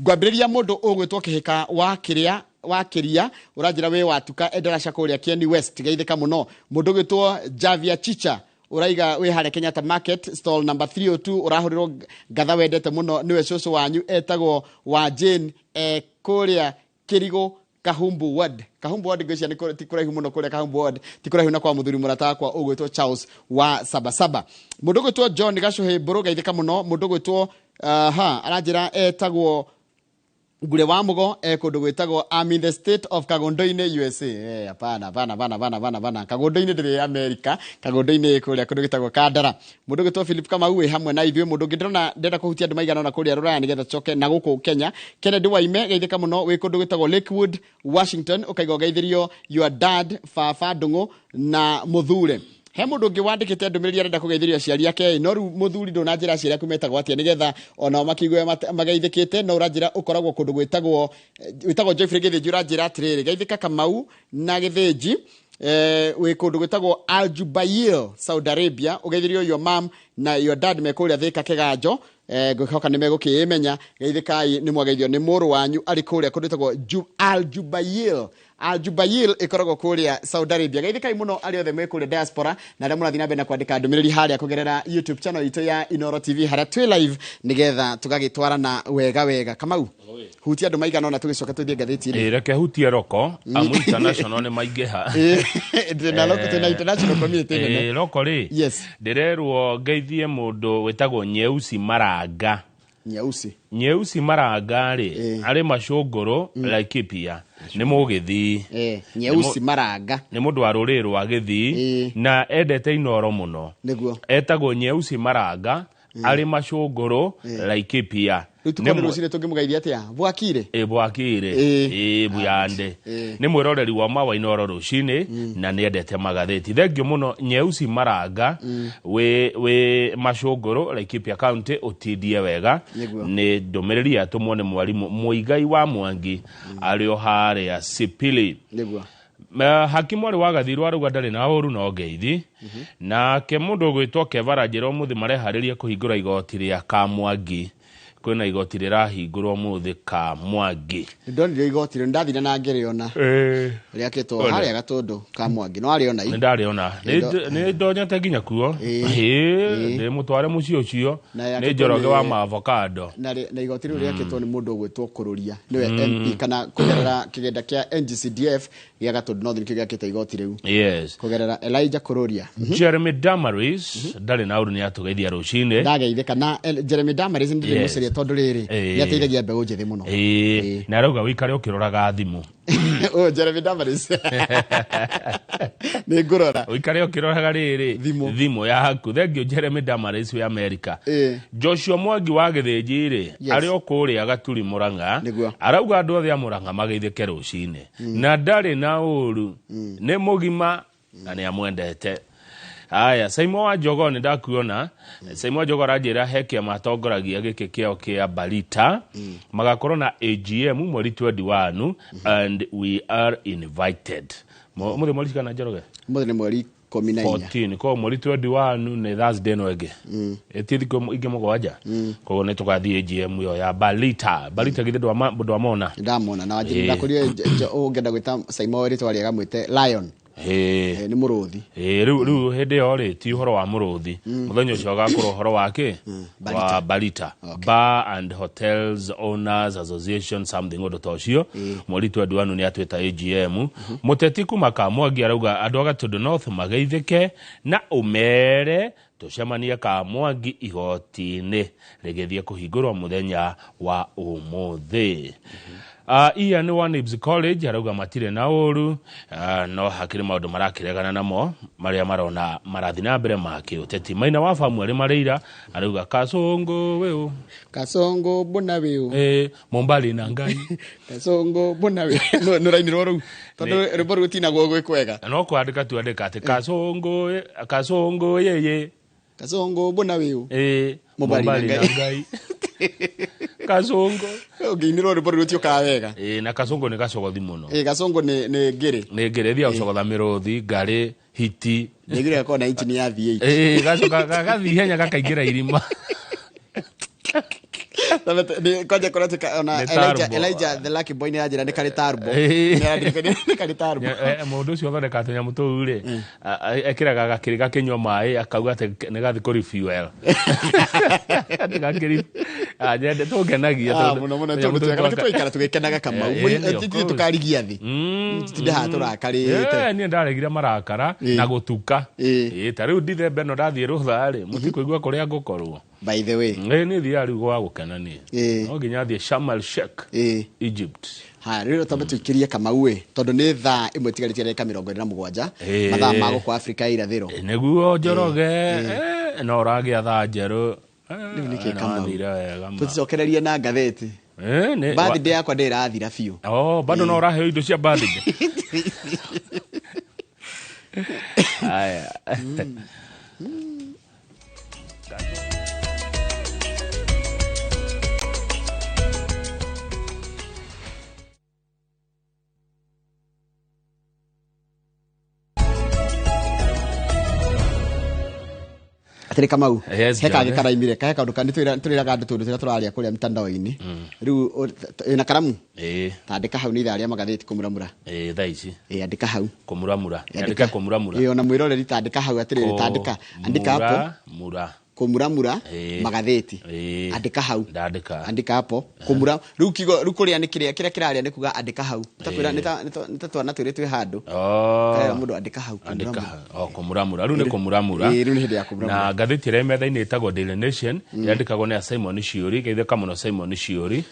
Ngwambĩrĩria mũndũ ũgwĩtwo Kĩhĩka wa Kĩria ũranjĩra wĩ watuka Endarasha kũrĩa Kieni West geithĩka mũno. Mũndũ gwĩtwo Javia Chicha uraiga wĩ harĩa Kenyatta Market stall number 302 ũrahũrĩrwo ngatha wendete mũno nĩwe cũcũ wanyu etagwo wa Jane kũrĩa Kĩrigũ Kahumbu Ward ngĩcia nĩ tikũraihu mũno kũrĩa Kahumbu Ward tikũraihu na kwa mũthuri mũrata wakwa ũgwĩtwo Charles wa Sabasaba. Mũndũ gwĩtwo John Gacuhĩ Mbũrũ geithĩka mũno. Mũndũ gwĩtwo aranjĩra etagwo Ngure wa Mugo kũndũ gwĩtagwo I'm in the state of Kagondo-inĩ USA. Hapana Kagondo-inĩ ndĩrĩ America, Kagondo-inĩ kũrĩa kũndũ gwĩtagwo Kandara. Mũndũ gwĩtwo Philip Kamau wĩ hamwe na ithuĩ. Mũndũ ngĩndĩrona ndenda kũhutia andũ maigana na kũrĩa Rũraya nĩgetha coke na gũkũ Kenya. Kennedy Waime geithĩka mũno wĩ kũndũ gwĩtagwo Lakewood Washington ũkaiga ũgeithĩrio your dad Baba Ndũng'ũ na Mũthure. He mũndũ ũngĩ wandĩkĩte ndũmĩrĩri arenda kũgeithĩrio aciari ake no rĩu mũthuri ndũnanjĩra aciari aku metagwo atĩa nĩgetha onao makĩigue mageithĩkĩte no ũranjĩra ũkoragwo kũndũ gwĩtagwo Joyfrey Gĩthĩnji ũranjĩra atĩrĩrĩ geithĩka Kamau na Gĩthĩnji wĩ kũndũ gwĩtagwo Aljubail Saudi Arabia ũgeithĩrio your mom na your dad mekũrĩa Thĩka Kĩganjo. Ngũcoka nĩ megũkĩmenya geithĩkai nĩ mwageithio nĩ mũrũ wanyu arĩ kũrĩa kũndũ gwĩtagwo Aljubail ĩkoragwo kũrĩa Saudi Arabia. Geithĩkai mũno arĩ othe me kũrĩa diaspora na arĩa mũrathiĩ na mbere na kwandĩka ndũmĩrĩri harĩa kũgerera YouTube channel itũ ya Inoro TV harĩa twĩ live nĩgetha tũgagĩtwarana wega. Kamau hutia andũ maigana ona tũgĩcoka tũthiĩ ngathĩti-inĩ. Reke hutie roko amu international nĩ maingĩha. Na loko tena international community nene. Loko rĩ. Yes. Ndĩrerwo geithie mũndũ wĩtagwo Nyeusi Maranga. Nyeusi Maranga rĩ arĩ Macũngũrũ Laikipia. nĩ mũgĩthii Nyeusi Maranga nĩ mũndũ wa rũrĩrĩ rwa Gĩthii na endete Inoro mũno nĩguo etagwo Nyeusi Maranga arĩ Macũngũrũ Laikipia Tuko rũcinĩ tũngĩmũgeithia atĩa Bwakire Bwakire Buyande nĩ mwĩroreri wa Mawa Inoro rũcinĩ na nĩ endete magathĩti thengio mũno Nyeusi Maranga we Macũngũrũ Laikipia County ũtindie wega nĩ ndũmĩrĩri atũmwo nĩ mwarimũ Mũigai wa Mwangi arĩ o harĩa Sipili nĩguo hakimu arĩ wa Gathirũ arauga ndarĩ na ũru no ngeithi nake mũndũ gwĩtwo Kevara Njĩra ũmũthĩ mareharĩria kũhingũra igoti rĩa Kamwangi kwĩna igoti rĩrahingũrwo mũthĩ Kamwangi ndonire igoti rĩu ndathire na ngĩrĩona rĩakĩtwo harĩa Gatũndũ Kamwangi no arĩona nĩ ndarĩona nĩ ndonyete nginya kuo ndĩ mũtware mũciĩ ũcio nĩ Njoroge wa avocado na igoti rĩu rĩakĩtwo nĩ mũndũ gwĩtwo Kũrũria nĩwe MP kana kũgerera kĩgenda kĩa NGCDF gĩa Gatũndũ no thirikĩ gĩakĩte igoti rĩu kũgerera Elijah Kũrũria Jeremy Damaris ndarĩ na ũru nĩ atũgeithia rũcinĩ ndageithĩka na Jeremy Damaris ndĩrĩ mũceria tondũ rĩrĩ nĩ ateithagia mbeũ njĩthĩ mũno na arauga wĩikare ũkĩroraga thimũ Jeremy Damaris nĩ ngũrora wĩikare ũkĩroraga rĩrĩ thimũ yaku thengio Jeremy Damaris wa America Joshua Mwangi wa Gĩthĩnji rĩ arĩ o kũrĩa Gaturi Mũrang'a arauga andũ othe a Mũrang'a mageithĩke rũcinĩ na ndarĩ na ũru nĩ mũgima na nĩ amwendete Aya Simon wa Njogo nĩ ndakuona Simon wa Njogo aranjĩra he kĩama atongoragia gĩkĩ kĩao kĩa Barita magakorwo na AGM mweri 21 and we are invited mũthĩ mweri kana Njoroge mũthĩ nĩ mweri 14 kwa mweri 21 nĩ Thursday no ĩngĩ thikũ ingĩ mũgwanja koguo nĩ tũgathiĩ AGM yo ya Barita githĩ ndwamona ndamona na wanjĩra ndakorie ũngenda gwĩta Simon rĩtwa rĩega mwĩte Lion nĩ mũrũthi rĩu hĩndĩ ĩyo rĩ ti ũhoro wa mũrũthi mũthenya ũcio agakorwo ũhoro wake wa Barita Bar and Hotels Owners Association something ũndũ ta ũcio mweri 21 nĩ atwĩta AGM mũteti kuma Kamwangi arauga andũ a Gatũndũ North mageithĩke na ũmere tũcemanie Kamwangi igoti-inĩ rĩgĩthiĩ kũhingũrwo mũthenya wa ũmũthĩ Ian wa Nibs College arauga matirĩ na ũru no hakĩrĩ maũndũ marakĩregana namo marĩa marona marathi na mbere makĩũteti Maina wa Famu arĩ marĩira arauga Kasongo wĩũ Kasongo mbona wĩũ Mombali na Ngai Kasongo mbona wĩũ no rainirwo rĩu tondũ rĩmbo rũtinagwo gwĩkwega no kwandĩka tu andĩka atĩ Kasongo yeye Kasongo mbona wĩũ Mombali na Ngai Kasongo nginirwo rĩmbo rũtio ka wega na Kasongo nĩ gacogothi mũno Kasongo nĩ ngĩrĩ thia ũcogotha mĩrũthi ngarĩ hiti nĩgire ko na engine ya V8 gacoka gathi henya gakaingĩra irima Koja kuratika ona Elijah the lucky boy ni ajira ni kari turbo ni kari turbo mũndũ ũcio thondeka tũnyamũ tũu rĩ ekĩraga gakĩrĩ gakĩnyua maĩ akauga atĩ nĩ gathi kũ refuel gakĩrĩ nyende tũngenagia tondũ tũikara tũgĩkenaga Kamau tũkarigia thĩ tinde ha tũrakarĩte niĩ ndaregire marakara na gũtuka ta rĩu ndithembe no ndathiĩ rũtha rĩ mũtikũigua kũrĩa ngũkorwo by the way nĩ thia rĩu gwa gũkenania no nginya thiĩ Sharm el Sheikh Egypt rĩrĩ tambe tũikĩrie Kamau tondũ nĩ thaa ĩmwe tigarĩtie ndagĩka 27 mathaa ma gũkũ Afrika irathĩro nĩguo Njoroge no ũragĩa thaa njerũ tũticokererie na ngathĩti birthday yakwa ndĩrathira biũ bado no ũraheo indo cia birthday haya atĩrĩ Kamau heka gĩkaraimire kahe kaũndũ kanĩ tũrĩraga andũ tũndũ tũrĩa tũrarĩa kũrĩa mtandao-inĩ rĩu ĩna karamu tandĩka hau nĩ ithaa rĩa magathĩti Kũmuramura thaa ici andĩka hau Kũmuramura andĩka Kũmuramura ona mwĩroreri tandĩka hau atĩrĩrĩ tandĩka andĩka hapo Mura Kũmuramura Magathĩti andĩka hau andĩka hapo Kũmura rĩu kũrĩa nĩ kĩrĩa kĩrarĩa nĩ kuga andĩka hau takwĩra nĩ twana twĩrĩ twĩ handũ mũndũ andĩka hau Kũmuramura rĩu nĩ Kũmuramura rĩu nĩ hĩndĩ ya Kũmuramura na ngathĩti ĩrĩa metha-inĩ ĩtagwo Daily Nation yandĩkagwo nĩ Simon Ciuri geithĩka mũno Simon Ciuri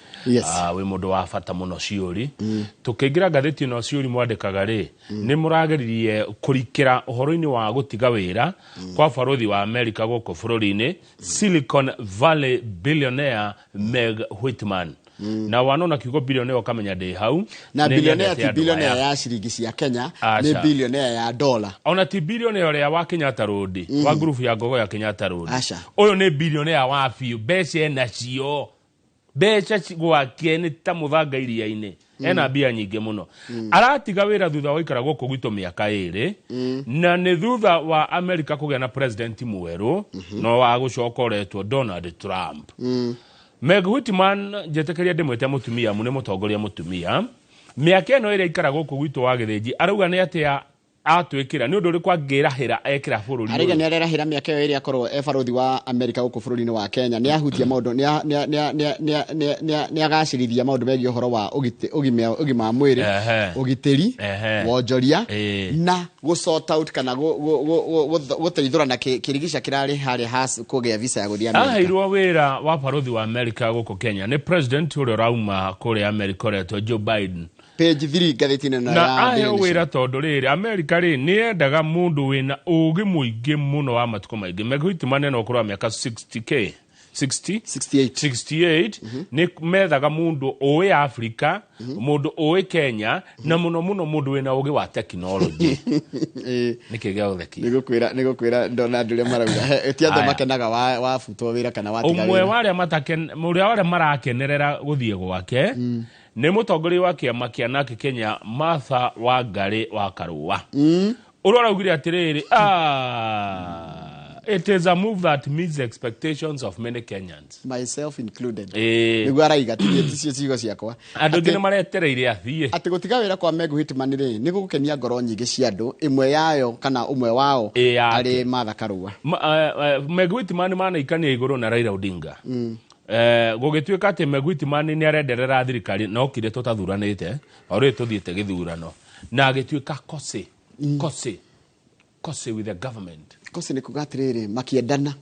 wĩ mũndũ wa bata mũno Ciuri tũkĩingĩra ngathĩti ĩno Ciuri mwandĩkaga rĩ nĩ mũrageririe kũrikĩra ũhoro-inĩ wa gũtiga wĩra kwa barothi wa Amerika gũkũ bũrũri-inĩ Silicon Valley billionaire Meg Whitman na wanona kiugo billionaire ukamenya ndĩ hau na billionaire ti billionaire ya ciringi cia Kenya ni billionaire ya dollar ona ti billionaire ũrĩa wa Kenyatta Road wa group ya Gogo ya Kenyatta Road ũyũ nĩ billionaire wa biũ mbeca nacio mbeca gwake nĩ ta mũthanga iria-inĩ ena mbia nyingĩ mũno aratiga wĩra thutha wa ikara gũkũ gwitũ mĩaka ĩrĩ na nĩ thutha wa Amerika kũgĩa na president mwerũ no wa gũcoka ũretwo Donald Trump Meg Whitman njetĩkĩria ndĩmwĩte mũtumia nĩ mũtongoria mũtumia mĩaka ĩno ĩrĩa ikara gũkũ gwitũ wa gĩthĩnji arauga nĩ atĩa atwĩkĩra nĩ ũndũ ũrĩkũ angĩrahĩra ekĩra bũrũri ũyũ arĩga nĩ arerahĩra mĩaka ĩyo ĩrĩa akorwo barothi wa Amerika gũkũ bũrũri-inĩ wa Kenya nĩ ahutia maũndũ nĩ agacĩrithia maũndũ megiĩ ũhoro wa ũgima wa mwĩrĩ ũgitĩri wonjoria na gũsort out kana gũteithũrana kĩrigica kĩrarĩ harĩa kũgĩa visa ya gũthiĩ Amerika aheirwo wĩra wa barothi wa Amerika gũkũ Kenya nĩ president ũrĩa ũrauma kũrĩa Amerika ũretwo Joe Biden page 3 gathĩti-inĩ na aheo wĩra tondũ rĩrĩ Amerika rĩ nĩ endaga mũndũ wĩna ũgĩ mũingĩ mũno wa matukũ maingĩ Meg Whitman eno kũrwa mĩaka 68 nĩ methaga mũndũ ũĩ Afrika mũndũ ũĩ Kenya na mũno mũndũ wĩna ũgĩ wa tekinoronjĩ nĩkĩ gĩa ũtheki nĩ gũkwĩra ndona ndũrĩa marauga ti andũ makenaga wa futwo wĩra kana watiga ũmwe warĩa marakenerera gũthiĩ gwake nĩ mũtongoria wa kĩama kĩa nake Kenya Martha Wangari wa Karũa ũrĩa araugire atĩrĩrĩ it is a move that meets the expectations of many Kenyans myself included nĩguo araiga ticio ciugo ciakwa andũ ngĩ nĩ maretereire athiĩ atĩ gũtiga wĩra kwa Meg Whitman rĩ nĩ gũgũkenia ngoro nyingĩ cia andũ ĩmwe yayo kana ũmwe wao arĩ Martha Karũa Meg Whitman manaikania igũrũ na Raila Odinga gũgĩtuĩka atĩ Meg Whitman nĩ arenderera thirikari no kire tũtathuranĩte o rĩu tũthiĩte gĩthurano na agĩtuĩka kose with the government kose nĩ kuga atĩrĩrĩ makĩendana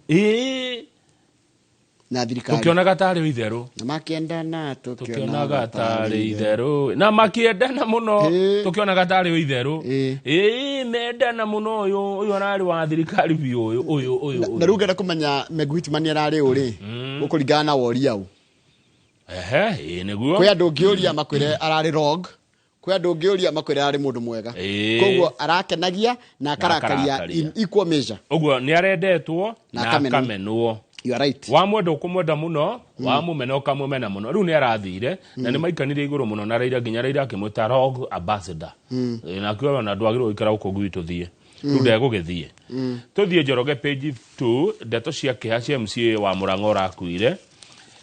na thirikari tukionaga tarĩ itherũ na makĩendana tukionaga tarĩ itherũ na makĩendana mũno tukionaga tarĩ itherũ mendana mũno ũyũ ararĩ wa thirikari biũ ũyũ na rĩu ngenda kũmenya Meg Whitman ararĩ ũrĩ ũkũringana na woria u nĩguo kwĩ andũ ngĩũria makwĩre ararĩ wrong kwĩ andũ ngĩũria makwĩre ararĩ mũndũ mwega koguo arakenagia na akarakaria in equal measure ũguo nĩ arendetwo na akamenwo you are right wa mwenda ũkũmwenda mũno wa mũmena ũkamũmena mũno rĩu nĩ arathire na nĩ maikanire igũrũ mũno na Raila nginya Raila akĩmwĩta rogue ambassador na akiuga na ndwagĩrĩirwo gũikara gũkũ gwitũ thiĩ rĩu ndegũgĩthiĩ tũthiĩ Njoroge page 2 ndeto cia kĩeha cia MCA wa Mũrang'a ũrakuire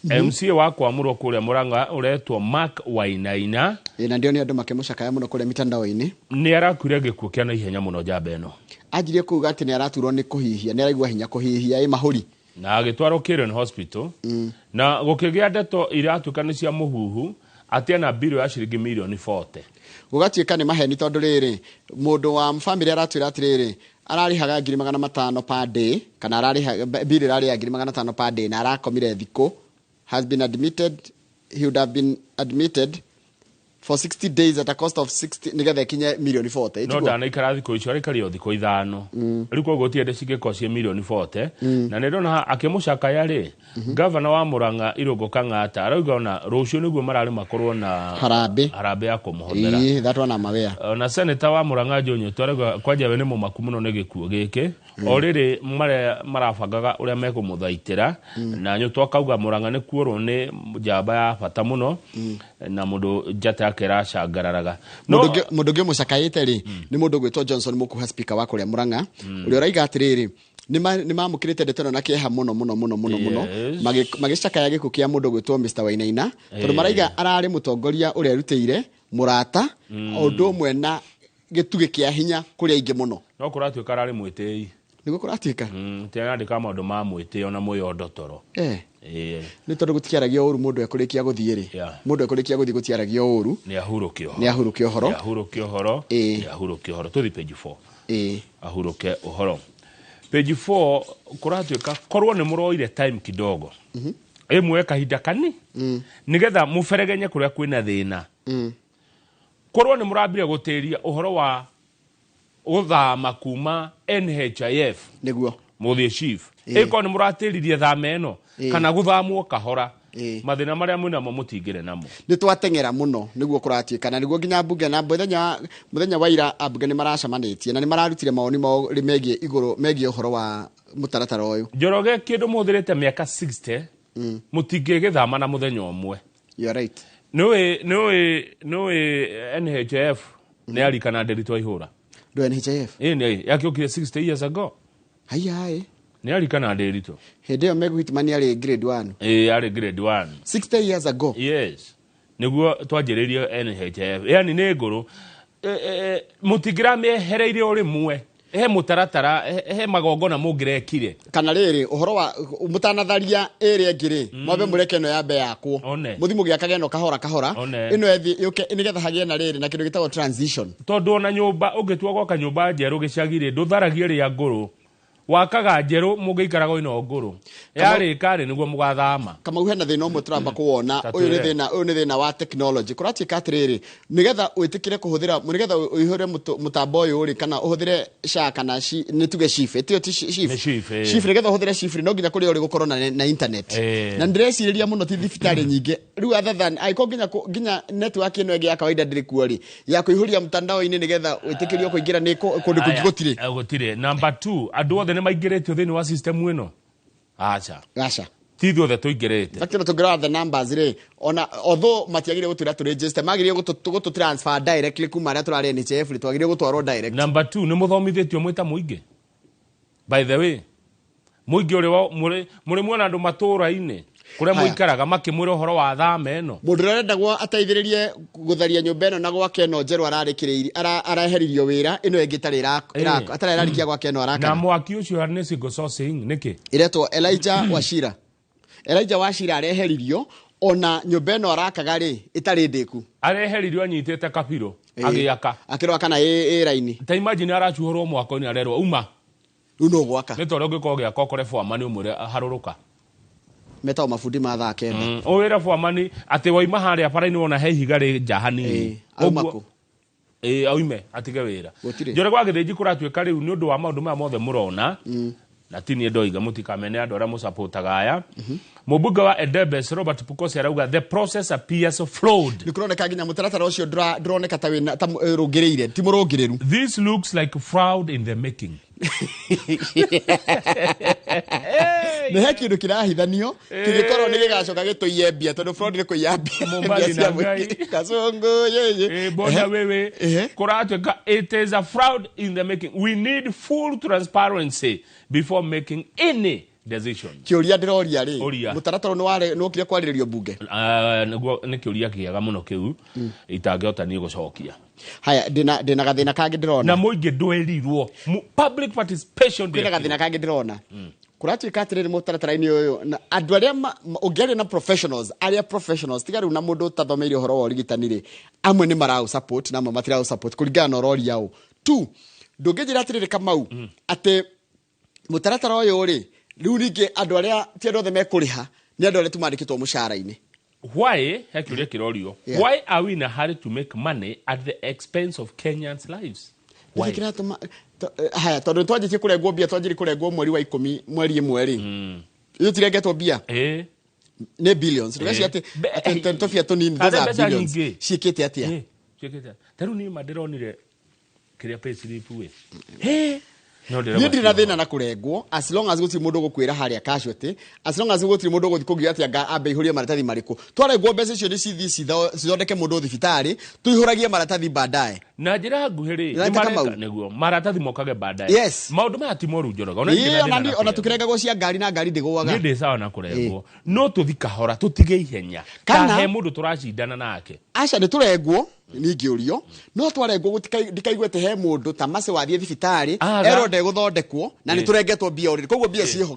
MCA wa Kwamũrwo kũrĩa Mũrang'a ũretwo Mark Wainaina na ndio nĩ andũ makĩmũcakaya mũno kũrĩa mitandao-inĩ nĩ arakuire gĩkuũ kĩa naihenya mũno njamba ĩno anjirie kuuga atĩ nĩ araturwo nĩ kũhihia nĩ araigua hinya kũhihia mahũri na agĩtwarwo Karen Hospital na gũkĩgĩa ndeto iratuĩka nĩ cia mũhuhu atĩ na biro ya ciringi milioni 40 gũgatuĩka nĩ maheni tondũ rĩrĩ mũndũ wa family aratwĩra atĩrĩrĩ ararihaga 500 per day kana arariha biro irarĩ 500 per day na arakomire thikũ has been admitted he would have been admitted for 60 days at a cost of 60 nigetha kinye milioni 40 no ndanaikara thikũ icio arĩkario thikũ ithano rĩu koguo tiende cigĩko cia milioni 40 na nĩ ndona akĩmũcakaya rĩ governor wa Mũrang'a Irũngũ Kang'ata arauga ona rũciũ nĩguo mararĩ makorwo na harambe ya kũmũhothera that one amawea na senator wa Mũrang'a Njũnyũ twarauga kwanja we nĩ mũmaku mũno nĩ gĩkuũ gĩkĩ o rĩrĩ marabangaga ũrĩa mekũmũthaitĩra na Nyũtũ akauga Mũrang'a nĩ kuorwo nĩ njamba ya bata mũno na mũndũ njata kĩracangararaga mũndũ ũngĩ mũcakaĩte rĩ nĩ mũndũ gwĩtwo Johnson Mũkuha speaker wa kũrĩa Mũrang'a ũrĩa ũraiga atĩrĩrĩ nĩ mamũkĩrĩte ndeto na kĩeha mũno magĩcakaya gĩkuũ kĩa mũndũ gwĩtwo Mr Wainaina tondũ maraiga ararĩ mũtongoria ũrĩa rutĩire mũrata ũndũ ũmwe na gĩtugĩ kĩa hinya kũrĩa ingĩ mũno no kũratuĩka ararĩ mwĩtĩi niguo kuratika tena ndika maundu ma mwitio na muyondo toro ni tondu gutiaragio uru mundu ekurikia guthie ri mundu ekurikia guthie gutiaragio uru ni ahuruke uhoro tuthi page 4 ahuruke uhoro page 4 kuratuika korwo ni muroire time kidogo imwe kahinda kani nigetha muferegenye kuria kwina thina korwo ni murambire gutiria uhoro wa uthama kuma NHIF niguo muthie chief iko ni muratiririe thama eno kana guthamwo kahora mathina maria mwina mo mutingire namo ni twatengera muno niguo kuratuika na niguo nginya mbunge na muthenya wa ira abunge ni maracamanitie na ni mararutire maoni mao megie iguru megie uhoro wa mutaratara uyu Njoroge kindu muthirite miaka 60 mutingigithama na muthenya umwe you are right no NHIF ni arikana nderitwa ihura do NHIF ni yakiokire 60 years ago hai ni arikana nderito hede Meguhitman ari grade 1 ari grade 1 60 years ago yes niguo twanjiririe NHIF yani ni nguru mutigira mehereire uri mwe he mutaratara he magongona mungirekire kana riri uhoro wa mutanatharia area ngiri mwambe mureke no yambe yakwo muthimu giakage no kahora ino ethi yuke nigetha hagie na riri na kindu gitagwo transition tondu ona nyumba ungitua gwaka nyumba njeru gicagire ndutharagie ria nguru wakaga njeru mugiikaraga ino nguru yari kare niguo mugathama kama uhena thina umwe turamba kuwona uyu ni thina wa technology kuratika atiriri nigetha witikire kuhuthira nigetha uihure mutambo uyu uri kana uhuthire sha kana ni tuge shift tio shift nigetha uhuthire shift no nginya kuri uri gukorwo na internet na ndireciria muno ti thibitari nyinge riu athathan aiko nginya network ino ege ya kawaida ndiri kuori ya kuihuria mtandao ini nigetha witikirio kuingira ni kundu kungigotire number 2 andu othe ni maingirite thini wa system ino acha tithio the tuingirite fakira tugira the numbers ri ona although matiagire gutura tu register magire gutu transfer directly kuma ra turare NHIF ri twagire gutwarwo direct number 2 ni muthomithitio mwita muingi by the way muingi uri muri muona andu matura-ini kuria muikaraga makimwira uhoro wa thama eno mundu rarendagwo ateithiririe gutharia nyumba eno na gwake no njeru ararikiriiri araheririo wira ino engitari atararikia gwake no araka na mwaki ucio harness go sourcing niki iretwo Elijah Wachira areheririo ona nyumba eno arakaga ri itari ndiku areheririo anyitete kabiro agiaka akirwa kana iraini ta imagine arachuhorwo mwako ni arerwo uma uno gwaka ni toro giko gya kokore forma ni umure haruruka meta mafundi mathaa kenda owira forma ati waima haria bara ni wona he higari jahani aumako aume atige wira njore kwa githiji kuratuika riu ni undu wa maundu ma mothe murona na tini ndoiga mutikamene andu aria musapotaga aya mubunge wa Edebes Robert Pukosi arauga the process appears flawed nikuroneka nginya mutaratara ucio ndroneka ta wina ta rungiriire ti murungireru this looks like fraud in the making ne haki ndo kirahithanio kigikorwo ni gigacoka gituiye mbia tondu fraud ni kuiyambia mumbali na ngai kasongo yeye bona wewe kuratuika it is a fraud in the making we need full transparency before making any decision kiuria ndiroria ri mutaratara ni ware no kire kwaririo bunge ni kiuria kiega muno kiu itangehota ni gucokia haya ndina gathina kangi ndirona na muingi ndwerirwo public participation ndina gathina kangi ndirona kuratuika atiriri mutaratara-ini uyu na andu aria ungiaria na professionals tigari una mundu utathomeire uhoro wa urigitani ri amwe ni marau support na amwe matirau support kuringana na urori yao tu ndungijira atiriri Kamau ati mutaratara uyu ri riu ringi andu aria ti andu othe mekuriha ni andu aria tumandikitwo mushara-ini why hakiuria kirorio why are we in a hurry to make money at the expense of Kenyans lives why haya tondu twanjitie kurengwo bia twanjiri kurengwo mweri wa 10 mweri imwe ri iyo tirengetwo bia ne billions rwesi ati tofia tonini thotha billions cikite atia cikite taru ni madironire kiria payslip we ni ndina thina na kurengwo as long as gutiri mundu gukwira haria casualty as long as gutiri mundu guthikugia atia ambe ihuria maratathi mariku twarengwo mbeca icio ni cithi cithondeke mundu thibitari tuihuragie maratathi baadaye na njira nguhiri Nĩraita Kamau. niguo maratathi mokage baadaye Yes. maundu maya ti moru njoroga ona tukirengagwo cia ngari na ngari ndigũaga nĩ ndĩ sawa na kũrengwo no tũthi kahora tũtige ihenya Kana- he mũndũ tũracindana nake aca nĩ tũrengwo ningĩ ũrio no twarengwo ndikaiguĩte he mũndũ ta mace wathiĩ thibitarĩ Aga. ero ndegũthondekwo na nĩ tũrengetwo mbia ũrĩrĩ koguo mbia ciĩho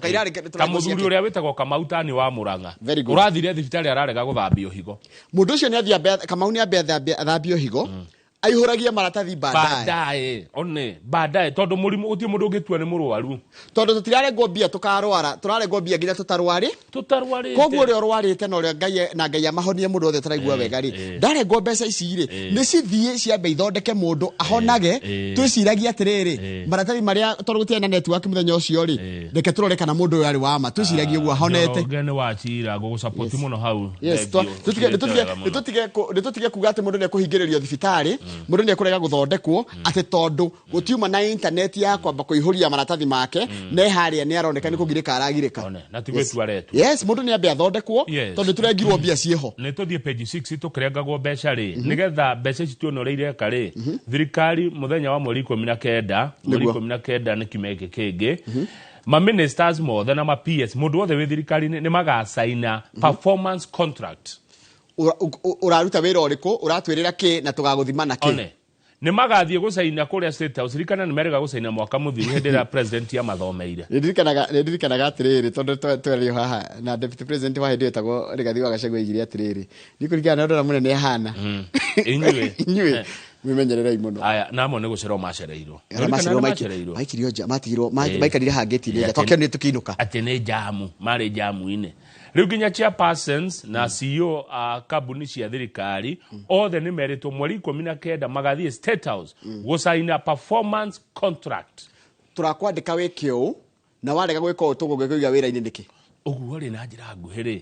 kamuthuri ũrĩa wĩtagwo Kamautani wa Mũrang'a Very good. ũrathire thibitarĩ ararega gũthambio higo mũndũ ũcio nĩ athiĩ Kamau nĩ athambio higo aihũragia maratathi baadaye baadaye tondu mũrimũ gũtirĩ mũndũ ũngĩtua nĩ mũrwaru tondũ tũtirarengwo mbia tũkarwara tũrarengwo mbia nginya tũtarwarĩ koguo ũrĩa ũrwarĩte na ũrĩa Ngai amahonie mũndũ othe taraigua wega rĩ ndarengwo mbeca ici rĩ nĩ cithiĩ ciambe ithondeke mũndũ ahonage twĩciragia atĩrĩrĩ maratathi marĩa tondũ gũtirĩ na network mũthenya ũcio rĩ reke tũrore kana mũndũ ũyũ arĩ wa ma twĩciragia ũguo ahonete ngene wa cira gũgũsupport mũno hau nĩtũtige kuga atĩ mũndũ nĩ ekũhingĩrĩrio thibitarĩ mũndũ nĩ ekũrega gũthondekwo atĩ tondũ gũtiuma na internet ya kwamba kũihũria maratathi make ne harĩa nĩ aroneka nĩ kũgirĩka aragirĩka na tigwĩtua retwo yes mũndũ nĩ ambe athondekwo tondũ tũrengirwo mbia ciĩho nĩ tũthiĩ page 6 tũkĩrengagwo mbeca rĩ nĩgetha mbeca ici tuone ũrĩa ireka rĩ thirikari mũthenya wa mweri 19 nĩ kiumia gĩkĩ kĩngĩ ma ministers mothe na ma PS mũndũ wothe wĩ thirikari-inĩ nĩ magacaina performance contract uraruta wĩra ũrĩkũ uratwĩrĩra kĩ na tũgagũthima na kĩ nĩ magathiĩ gũcaina kũrĩa State House ririkana nĩ merega gũcaina mwaka mũthiru hĩndĩ ĩrĩa president yamathomeire nĩndirikanaga atĩrĩrĩ tondũ twerio haha na deputy president wa hĩndĩ ĩtagwo Rigathi wa Gachagua oigire atĩrĩrĩ nĩkũringana na ũndũ mũnene ahana inyuĩ mwimenyererei mũno aya namo nĩ gũcerwo macereirwo maikirio nja matigirwo maikarire hangĩti-inĩ nja tokio nĩ tũkĩinũka atĩ nĩ jamu marĩ jamu-inĩ rĩu nginya chairpersons na CEO a kambuni cia thirikari othe nĩ merĩtwo mweri 19 magathiĩ State House gũcaina performance contract tũrakwandĩka wĩke ũũ na warega gwĩka ũũ tũgũgĩkũiga wĩra-inĩ nĩkĩ ũguo rĩ na njĩra nguhĩ rĩ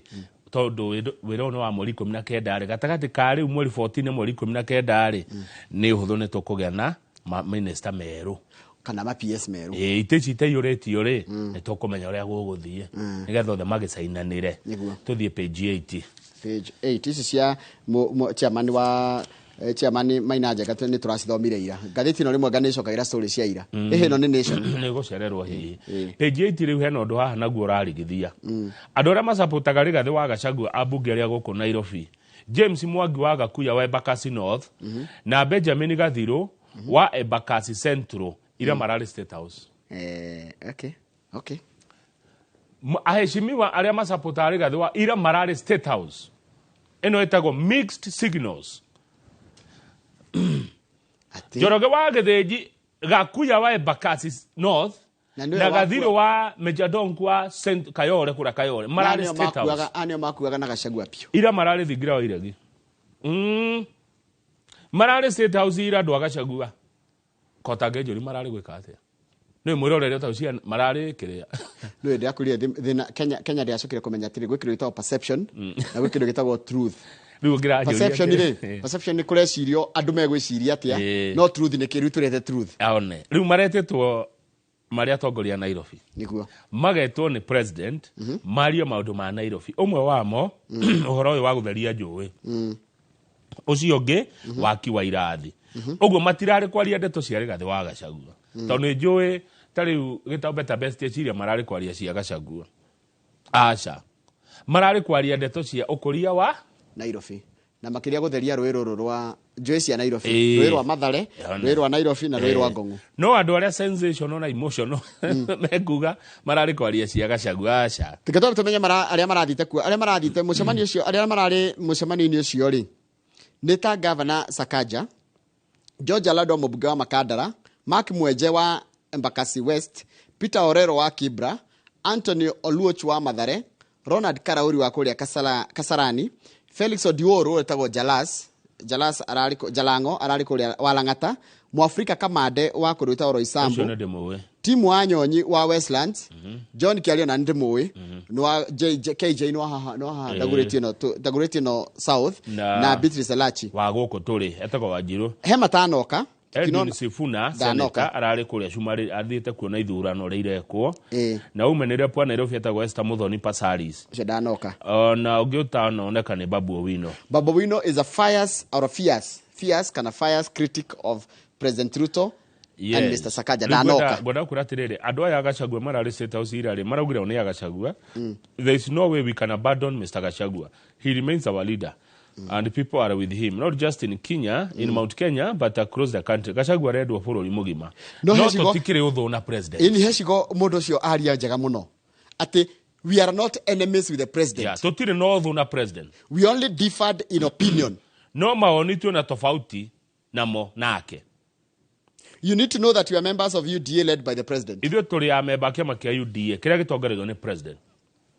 tondũ wĩra ũyũ wa mweri 19 rĩ gatagatĩ ka rĩu mweri 14 mweri 19 rĩ nĩ ũhũthũ nĩ tũkũgĩa na minister merũ kana ma PS merũ itĩ ici itaiyũrĩtio rĩ nĩ tũkũmenya ũrĩa gũgũthiĩ nĩgetha othe magĩcainanĩre tũthiĩ page 8 ici cia chairman Maina Njenga nĩ tũracithomire ira ngathĩti ĩno rĩmwe nganĩcokagĩra story cia ira ĩno nĩ nation nĩ gũcererwo hihi page 8 rĩu hena ũndũ haha naguo ũrarigithia andũ arĩa macapotaga Rigathi wa Gachagua ambunge arĩa gũkũ Nairobi James Mwangi wa Gakuya wa Embakasi North na Benjamin Gathirũ wa Embakasi Central ira marari State House okay aheshimiwa arĩa macapotaga Rigathi wa ira marari State House ĩno ĩtagwo mixed signals Njoroge wa Gĩthĩnji Gakuya wa Embakasi North na Gathirũ wa Mejadonku wa Kayole kũrĩa Kayole marari State House anio makuaga na Gachagua pio ira marari thingira wa Iregi marari State House ira andũ a Gachagua kotage njũri marari gwĩka atĩa nĩ mwĩrorere ta ucia marari kĩrĩa nĩ ndĩrakũria thĩna Kenya ndĩacokire kũmenya atĩrĩ gwĩkĩrwo gĩtagwo perception na gwĩkĩrwo gĩtagwo truth perception nĩ kũrecirio andũ megwĩciria atĩa no truth nĩ kĩrĩu tũrete truth aone rĩu maretĩtwo marĩa atongoria Nairobi nĩguo magetwo nĩ president mario maũndũ ma Nairobi ũmwe wamo ũhoro ũyũ wa gũtheria njũĩ ũcio ũngĩ waki wa irathi ũguo matirarĩ kwaria ndeto cia Rigathi wa Gachagua tondũ nĩ njũĩ ta rĩu gĩtaũmbeta best ciria mararĩ kwaria cia Gachagua aca mararĩ kwaria ndeto cia ũkũria wa Nairobi na makĩria gũtheria rũĩ rũrũ rwa njũĩ cia Nairobi rũĩ rwa Mathare rũĩ rwa Nairobi na rũĩ rwa Ngong'o no andũ arĩa sensational na emotional mekuga mararĩ kwaria cia Gachagua aca tũkĩtwa tũmenye arĩa marathite kuo arĩa marathite mũcemanio ũcio arĩa mararĩ mũcemanio-inĩ ũcio rĩ nĩ ta Governor Sakaja George Alado mũmbunge wa Makandara Mark Mwenje wa Embakasi West Peter Orero wa Kibra Anthony Oluoch wa Mathare Ronald Karauri wa kũrĩa Kasarani Felix Odioro etagwo Jalas Jalango ararĩ kũrĩa Walang'ata Mwafrika Kamande wa kũrĩa Oro Isambu Timu wa Nyonyi wa Westlands John Kiario na ndĩmũĩ no KJ no haha ndagũrĩtio no South na Beatrice Elachi wa gũkũ tũrĩ etagwo Wanjiru he matanoka Edwin Sifuna senator ararĩ kũrĩa Cumari athiĩte kuona ithurano rĩa irekwo na umenire pwa Nairobi etagwo Esther Muthoni Pasaris ucio ndanoka na ũngĩ ũtanoneka nĩ Babu Owino. Babu Owino is a fierce kana fierce critic of President Ruto and Mr. Sakaja ndanoka. Ngoda kũra atĩrĩrĩ andũ aya Gachagua mararĩ State House irarĩ maraugire one ya Gachagua. There is no way we can abandon Mr. Gachagua. He remains our leader. And people are with him, not just in Kenya, in Mount Kenya, but across the country. Gachagua redwo bũrũri mũgima. No tũtikĩrĩ ũthũ na president. Ini hecigo mũndũ ũcio aria njega mũno. Ati we are not enemies with the president. Yeah, tũtirĩ no ũthũ na president. We only differed in opinion. No maoni tuona tofauti namo nake. You need to know that you are members of UDA led by the president. Ithuĩ tũrĩ amemba kĩama kĩa UDA kĩrĩa gĩtongoretio nĩ president.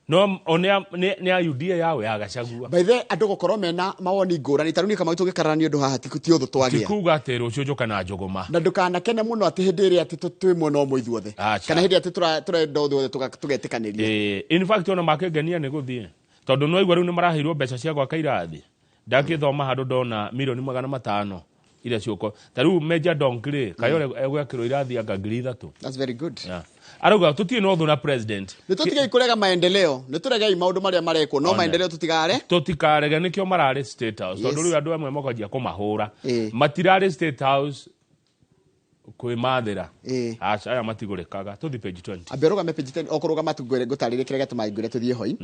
No onea nĩ UDA yawe ya Gachagua. By the andũ gũkorwo mena mawoni ngũrani taruni kama tũgĩkararania ũndũ haha ti ũthũ twagĩa. Tikuga atĩ rũciũ njoka na njũgũma. Na ndũkanakene mũno atĩ hĩndĩ ĩrĩa atĩ twĩ mwena ũmwe ithuothe. Kana hĩndĩ atĩ tũrenda othe tũgetĩkanĩria. In fact ona makĩngenia nĩ gũthiĩ. Tondũ no igwa rĩu nĩ maraheirwo mbeca cia gwaka irathi. Ndakĩthoma handũ ndona milioni 500 ira cioko. Tarĩu Major Donkey Kayole egwakĩrwo irathi anga 3,000. That's very good. Yeah. Arauga tũtirĩ no thũ na president. Nĩ tũtigai kũrega maendeleo. Nĩ tũregei maũndũ marĩa marekwo no maendeleo tũtikarega nĩkĩo mararĩ State House. Tondũ rĩu andũ amwe mokanjia kũmahũra. Matirarĩ State House kwĩmathĩra. Aca aya matigũrĩkaga. Tũthi page 20. Ambĩrũgame page 20 okũrũgama tũgũtarĩrie kĩrĩa gĩtũmangĩre tũthiĩ hoi.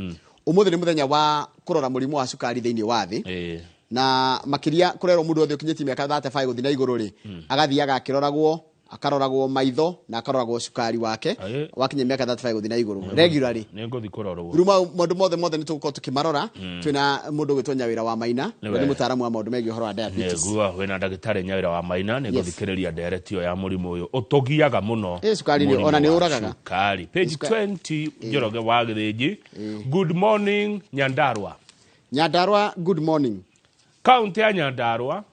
Ũmũthĩ nĩ mũthenya wa kũrora mũrimũ wa cukari thĩinĩ wa thĩ. Na makiria kũrerwo mũndũ othe ũkinyĩtie mĩaka 35 gũthiĩ na igũrũ rĩ agathiaga akĩroragwo akaroragwo maitho na akaroragwo cukari wake wakinya mĩaka 35 gũthiĩ na igũrũ regularly nĩ ngũthi kũrorwo ruma mũndũ mothe nĩ tũgũkorwo tũkĩmarora twĩna mũndũ gwĩtwo Nyawĩra wa Maina nĩ mũtaaramu wa maũndũ megiĩ ũhoro wa diabetes nĩguo wĩna ndagĩtarĩ Nyawĩra wa Maina nĩ gũthikĩrĩria ndereti ĩyo ya mũrimũ ũyũ ũtũgiaga mũno cukari nĩ ona nĩ ũragaga cukari page 20 Njoroge wa Gĩthĩnji. Good morning Nyandarua. Good morning. County ya Nyandarua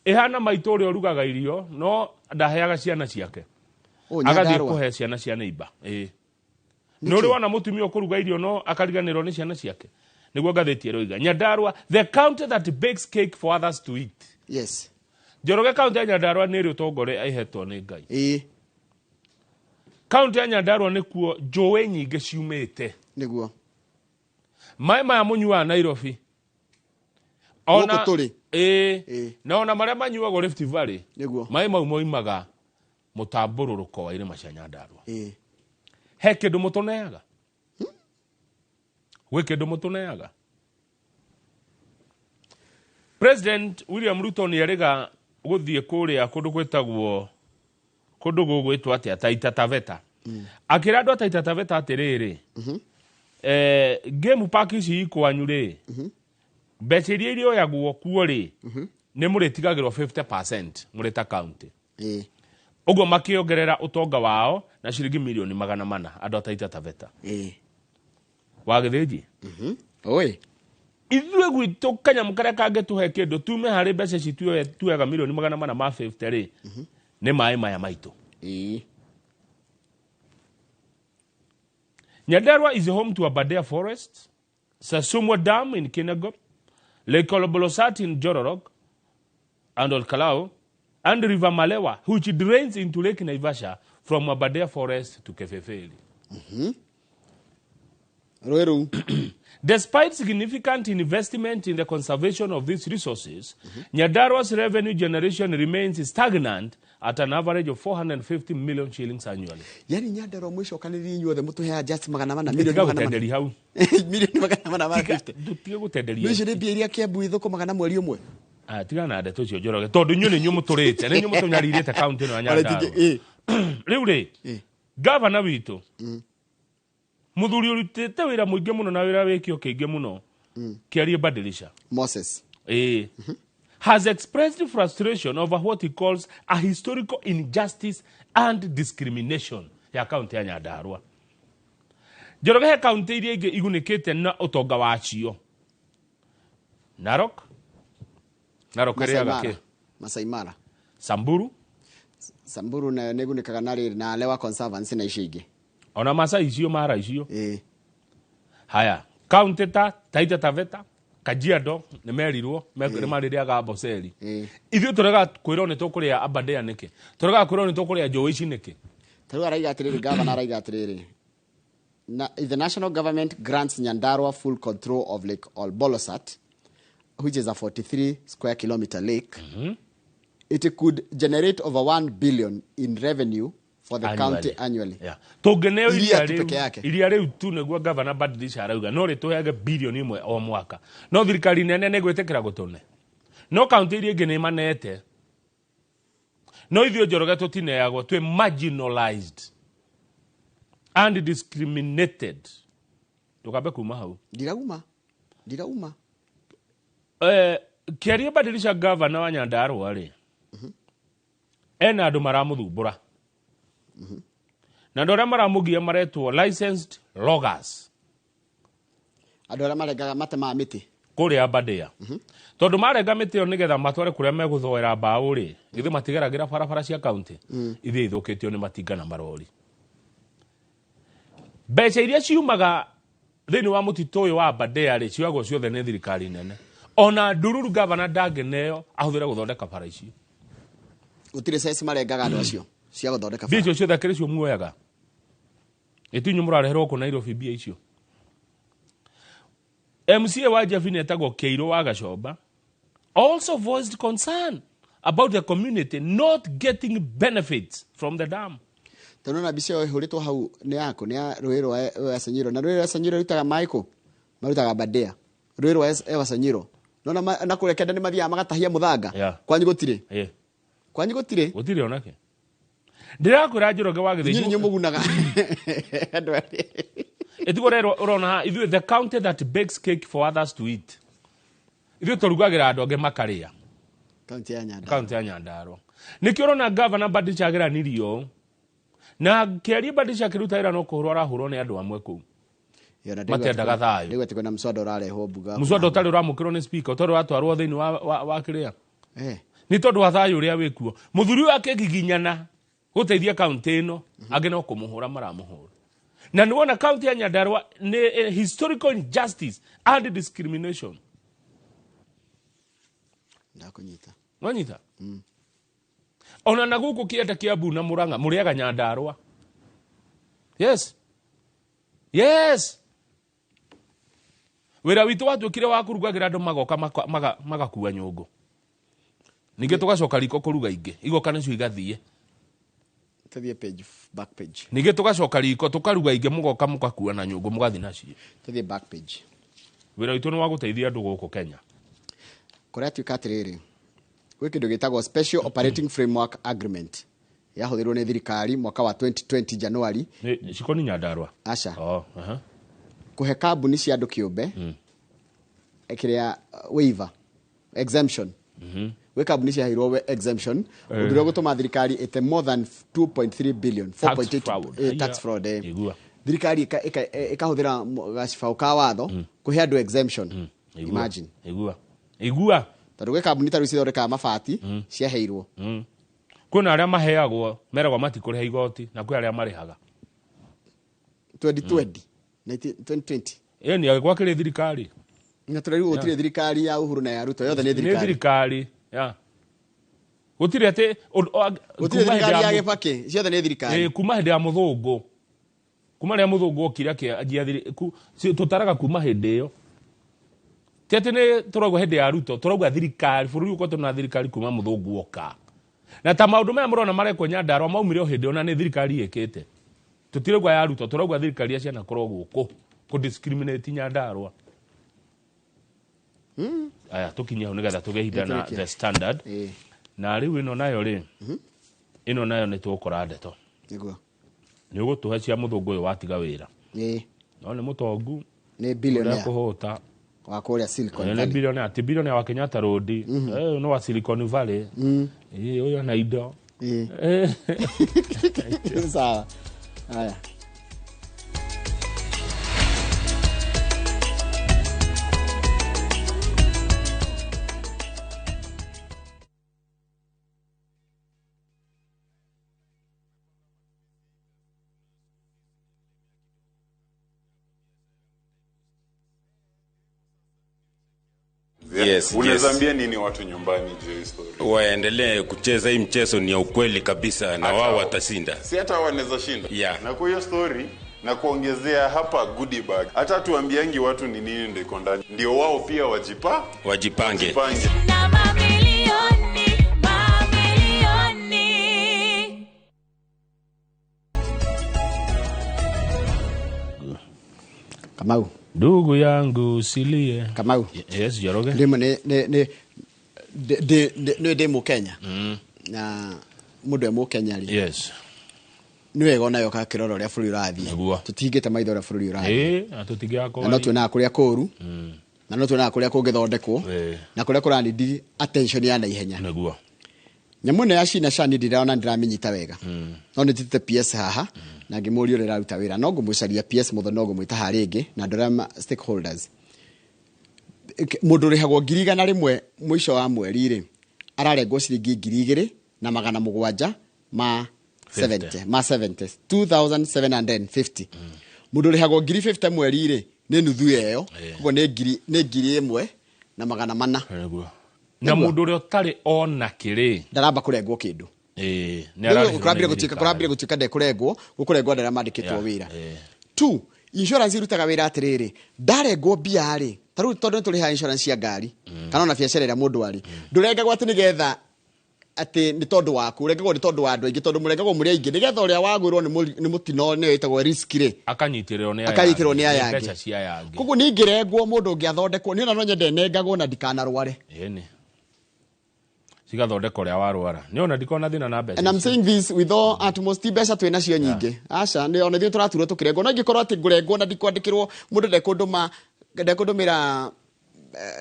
ihana maitũ ũrĩa ũrugaga irio no ndaheaga ciana ciake agathiĩ kũhe ciana cia neighbor no rĩ wana mũtumia ũkũruga irio no akariganĩrwo nĩ ciana ciake nĩguo ngathĩti ĩroiga Nyandarua the county that bakes cake for others to eat. Yes. Njoroge county ya Nyandarua nĩ ĩrĩ ũtongore aihetwo nĩ Ngai. County ya Nyandarua nĩkuo njũĩ nyingĩ ciumĩte nĩguo maĩ maya mũnyuaga Nairobi ona na ona marĩa manyuagwo Rift Valley maĩ mau moimaga mũtambũrũrũko wa irĩma cia Nyandarua. He kĩndũ mũtũneaga gwĩ kĩndũ mũtũneaga. President William Ruto nĩ erĩga gũthiĩ kũrĩa kũndũ gwĩtagwo kũndũ gũgwĩtwo atĩa Taita Taveta akĩra andũ a Taita Taveta atĩrĩrĩ game park ici ikwanyu rĩ mbeca iria irĩoyagwo kuo rĩ nĩ mũrĩtigagĩrwo 50% mũrĩ ta county. Ũguo makĩongerera ũtonga wao na ciringi milioni 400 andũ a Taita Taveta. Wa Gĩthĩnji. Oi. Ithuĩ gwitũ kanyamũ karĩa kangĩtũhe kĩndũ tume harĩ mbeca ici tuoyaga milioni 400 ma 50 rĩ nĩ maĩ maya maitũ. Nyandarua is home to Aberdare Forest, Sasumwa Dam in Kinangop, Lake Kolobolosat in Jororok, and Olkalau, and River Malewa, which drains into Lake Naivasha from Aberdare Forest to Kefefeli. Despite significant investment in the conservation of these resources, Nyandarua's revenue generation remains stagnant at an average of 450 million shillings annually. Yani Nyandarua mwisho kaniri inyuothe mutuhea just milioni 400 milioni 450 tutige gutenderia mwisho ni bia iria Kiambu ithũkũ magana mweri ũmwe tiga na ndeto cio Njoroge tondu inyuĩ nĩ inyuĩ mũtũrĩte nĩ inyuĩ mũtũnyarirĩte county ĩno ya Nyandarua rĩu rĩ governor witũ muthuri ũrutĩte wĩra mũingĩ mũno na wĩra wĩkio kĩingĩ mũno Kĩarie Badilisha Moses has expressed frustration over what he calls a historical injustice and discrimination ya county ya Nyandarua. Njoroge he county iria ingĩ igunĩkĩte na ũtonga wacio Narok ĩrĩaga kĩ Masai Mara Samburu na nĩgunĩkaga na Lewa Conservancy na icio ingĩ ona Masai icio Mara icio haya county ta Taita Taveta Kajiado nĩ merirwo nĩ marĩrĩaga Amboseli. Ithuĩ tũrega kwĩrwo nĩ tũkũrĩa Aberdare nĩkĩ? Tũrega kwĩrwo nĩ tũkũrĩa njũĩ ici nĩkĩ? Tarĩu araiga atĩrĩrĩ, governor araiga atĩrĩrĩ, if the national government grants Nyandarua full control of Lake Olbolosat, which is a 43 square kilometer lake, it could generate over 1 billion in revenue for the county annually. Yeah. Tũngĩneo iria rĩu tu nĩguo governor Badilisha arauga no rĩtũheage bilioni ĩmwe o mwaka. No thirikari nene nĩ gwĩtĩkĩra gũtũne. No county iria ingĩ nĩ manete. No ithuĩ Njoroge tũtineagwo, twĩ marginalized and discriminated. Tũkambe kuma hau. Ndirauma. Kĩaria Badilisha governor wa Nyandarua rĩ. Ena andũ maramũthumbũra. Na andũ arĩa maramũgia maretwo licensed loggers. Andũ arĩa marengaga matema mĩtĩ kũrĩa Aberdare. Tondũ marenga mĩtĩ ĩyo nĩgetha matware kũrĩa megũthoera mbaũ rĩ, githĩ matigeragĩra barabara cia county. Ithuĩ ithũkĩtio nĩ matinga na marori. Mbeca iria ciumaga thĩinĩ wa mũtitũ ũyũ wa Aberdare rĩ, ciagwo ciothe nĩ thirikari nene. Ona Ndururu governor ndangĩneo ahũthĩre gũthondeka bara icio. Gũtirĩ ceci marengaga andũ acio cia gũthondeka bara. Mbia icio ciothe kĩrĩ cio muoyaga. Itinyu mũrareherwo kũ Nairobi mbia icio. MCA wa Javini etagwo Keiro wa Gacomba also voiced concern about the community not getting benefits from the dam. Tũnona mbica ĩyo ĩhũrĩtwo hau nĩ yako, nĩ ya rũĩ rwa Sanyiro. Na rũĩ rwa Sanyiro rutaga maĩ kũ? Marutaga Aberdare. Rũĩ rwa Sanyiro. Nona na kũrĩa kenda nĩ mathiaga magatahia mũthanga. Kwanyu gũtirĩ? Kwanyu gũtirĩ? Gũtirĩ onake. Ndĩrakwĩra Njoroge wa Gĩthĩnjũ. Nyinyi mũgunaga. Etigorero urona ithuĩ the county that bakes cake for others to eat. Ithuĩ tũrugagĩra andũ angĩ makarĩa. County ya Nyandarua. Nĩkĩo urona governor Badilisha ageranirio. Na Kĩaria Badilisha akĩruta wĩra no kũhũrwo arahũrwo nĩ andũ amwe kũu. Matiendaga thayũ. Rĩu atĩ kwĩna mũswada ũrarehwo mbuga. Mũswada ũtarĩ ũramũkĩrwo nĩ speaker, ũtarĩ watwarwo thĩinĩ wa kĩrĩa. Nĩ tondũ wa thayũ ũrĩa wĩkuo. Mũthuri wake giginyana gũteithia county ĩno, angĩ no kũmũhũra maramũhũra. Na nĩ wona county ya Nyandarua nĩ historical injustice and discrimination. Ndakunyita. Wanyita? Ona na gũkũ Kianda, Kiambu na Murang'a mũrĩaga Nyandarua. Yes. Wĩra witũ watuĩkire wa kũrugagĩra andũ magoka magakua nyũngũ. Ningĩ tũgacoka riko kũruga ingĩ. Igoka nĩcio igathiĩ. Tũthiĩ back page. Ningĩ tũgacoka riko tũkaruga ingĩ mũgoka mũgakua na nyũngũ mũgathi nacio. Tũthiĩ back page. Wĩra witũ nĩ wa gũteithia andũ gũkũ Kenya. Kũrĩa tuĩka atĩrĩrĩ, gwĩ kĩndũ gĩtagwo Special Operating Framework Agreement. Yahũthĩrwo nĩ thirikari mwaka wa 2020 January. Cikoni Nyandarua. Aca. Kũhe kambuni cia andũ kĩũmbe kĩrĩa waiver exemption. We kambuni ciaheirwo exemption. Ũndũ ũrĩa gũtũma thirikari ĩte more than 2.3 billion 4.8 tax fraud. Thirikari ĩkahũthĩra gacibaũ ka watho kũhe andũ exemption. Imagine. Igua. Tondũ gwĩ kambuni tarũ cithondekaga mabati ciaheirwo. Kwĩna arĩa maheagwo meragwo matikũrĩha igoti na kwĩ arĩa marĩhaga. 2020. Ni agĩkwa kĩrĩ thirikari. Na tũrĩu gũtirĩ thirikari ya Uhuru na ya Ruto, yothe nĩ thirikari. Nĩ thirikari. Gũtirĩ atĩ gũtirĩ thirikari ya Gĩbakĩ, ciothe nĩ thirikari. Kuma hĩndĩ ya mũthũngũ. Kuma rĩa mũthũngũ okira kĩanjia tũtaraga kuma hĩndĩ ĩyo. Tete nĩ tũrauga hĩndĩ ya Ruto, tũrauga thirikari, bũrũri ũko tũna thirikari kuma mũthũngũ oka. Na ta maũndũ maya mũrona marekwo Nyandarua maumire o hĩndĩ ona nĩ thirikari ĩkĩte. Tũtirauga ya Ruto, tũrauga thirikari ya ciana korwo gũkũ ku discriminate Nyandarua. Aya tukinya ho nigetha tugehinda na the standard. Na rĩu ĩno nayo rĩ. Ĩno nayo nĩ tũkora ndeto. Nĩguo. Nĩ ũgũtũhe cia mũthũngũ ũyũ watiga wĩra. No nĩ mũtongu. Nĩ billionaire. Kũhũta. Wa kũrĩa Silicon Valley. Nĩ billionaire wa Kenyatta Road. No wa Silicon Valley. Ũyũ na indo. Sawa. Haya. Yes. Unazambia nini watu nyumbani juu ya story? Waendelee kucheza hii mchezo, ni ya ukweli kabisa na wao watashinda. Si hata wanaweza shinda. Yeah. Na kwa hiyo story na kuongezea hapa goodie bag. Hata tuambiangi watu ni nini ndio iko ndani. Ndio wao pia wajipange. Na mamilioni. Kamau. Ndugu yangu silie. Kamau. Yes, Joroge. Demo Kenya. Na mudo mu Kenya ri. Yes. Niwe gona yo ka kiroro ria bũrũri ũrathiĩ. Tutingĩte maitho ria bũrũri ũrathiĩ. Na tutigiako. Na tuona kũrĩa kũru. Na no tuona kũrĩa kũngĩthondekwo. Na kũrĩa kũranidi attention ya naihenya. Naguo. Nyamu ne yashina shani ndiraona ndiramenyita wega. No nitite PS haha na ngĩmũria ũrĩa raruta wĩra. No ngũmũcaria PS mũtho no ngũmwĩta harĩ ĩngĩ na ndora stakeholders. Mũndũ rĩhagwo 100 mũico wa mweri rĩ ararengwo ciringi 2,700 ma 70 2750. Mũndũ rĩhagwo 50 mweri rĩ nĩ nuthu ĩyo. Koguo nĩ 1,400. Na mũndũ ũrĩa ũtarĩ ona kĩrĩ ndaramba kũrengwo kĩndũ. Kurambire gutuika ndekurengwo gukurengwo ndara mandikitwo wira. 2 insurance irutaga wira atiriri ndarengwo mbia ri taru tondu turi ha insurance ya ngari kana na biacara ira mundu ari ndurengagwo ati nigetha ati ni tondu waku urengagwo ni tondu wa andu aingi tondu murengagwo muri aingi nigetha uria wagwirwo ni mutino ni witagwo risk ri akanyitirwo ni aya mbeca cia yangi koguo ni ngirengwo mundu ngiathondekwo ni ona no nyende nengagwo na ndikanarware. Yeni sigathondeka uria warwara ni ona ndikona thina na mbeca. And I'm saying this with all utmost mbeca twina cio nyingi. Aca ni ona thio turaturwo tukirengwo no ngikorwo ati ngurengwo na ndikwandikirwo mundu ndekundumira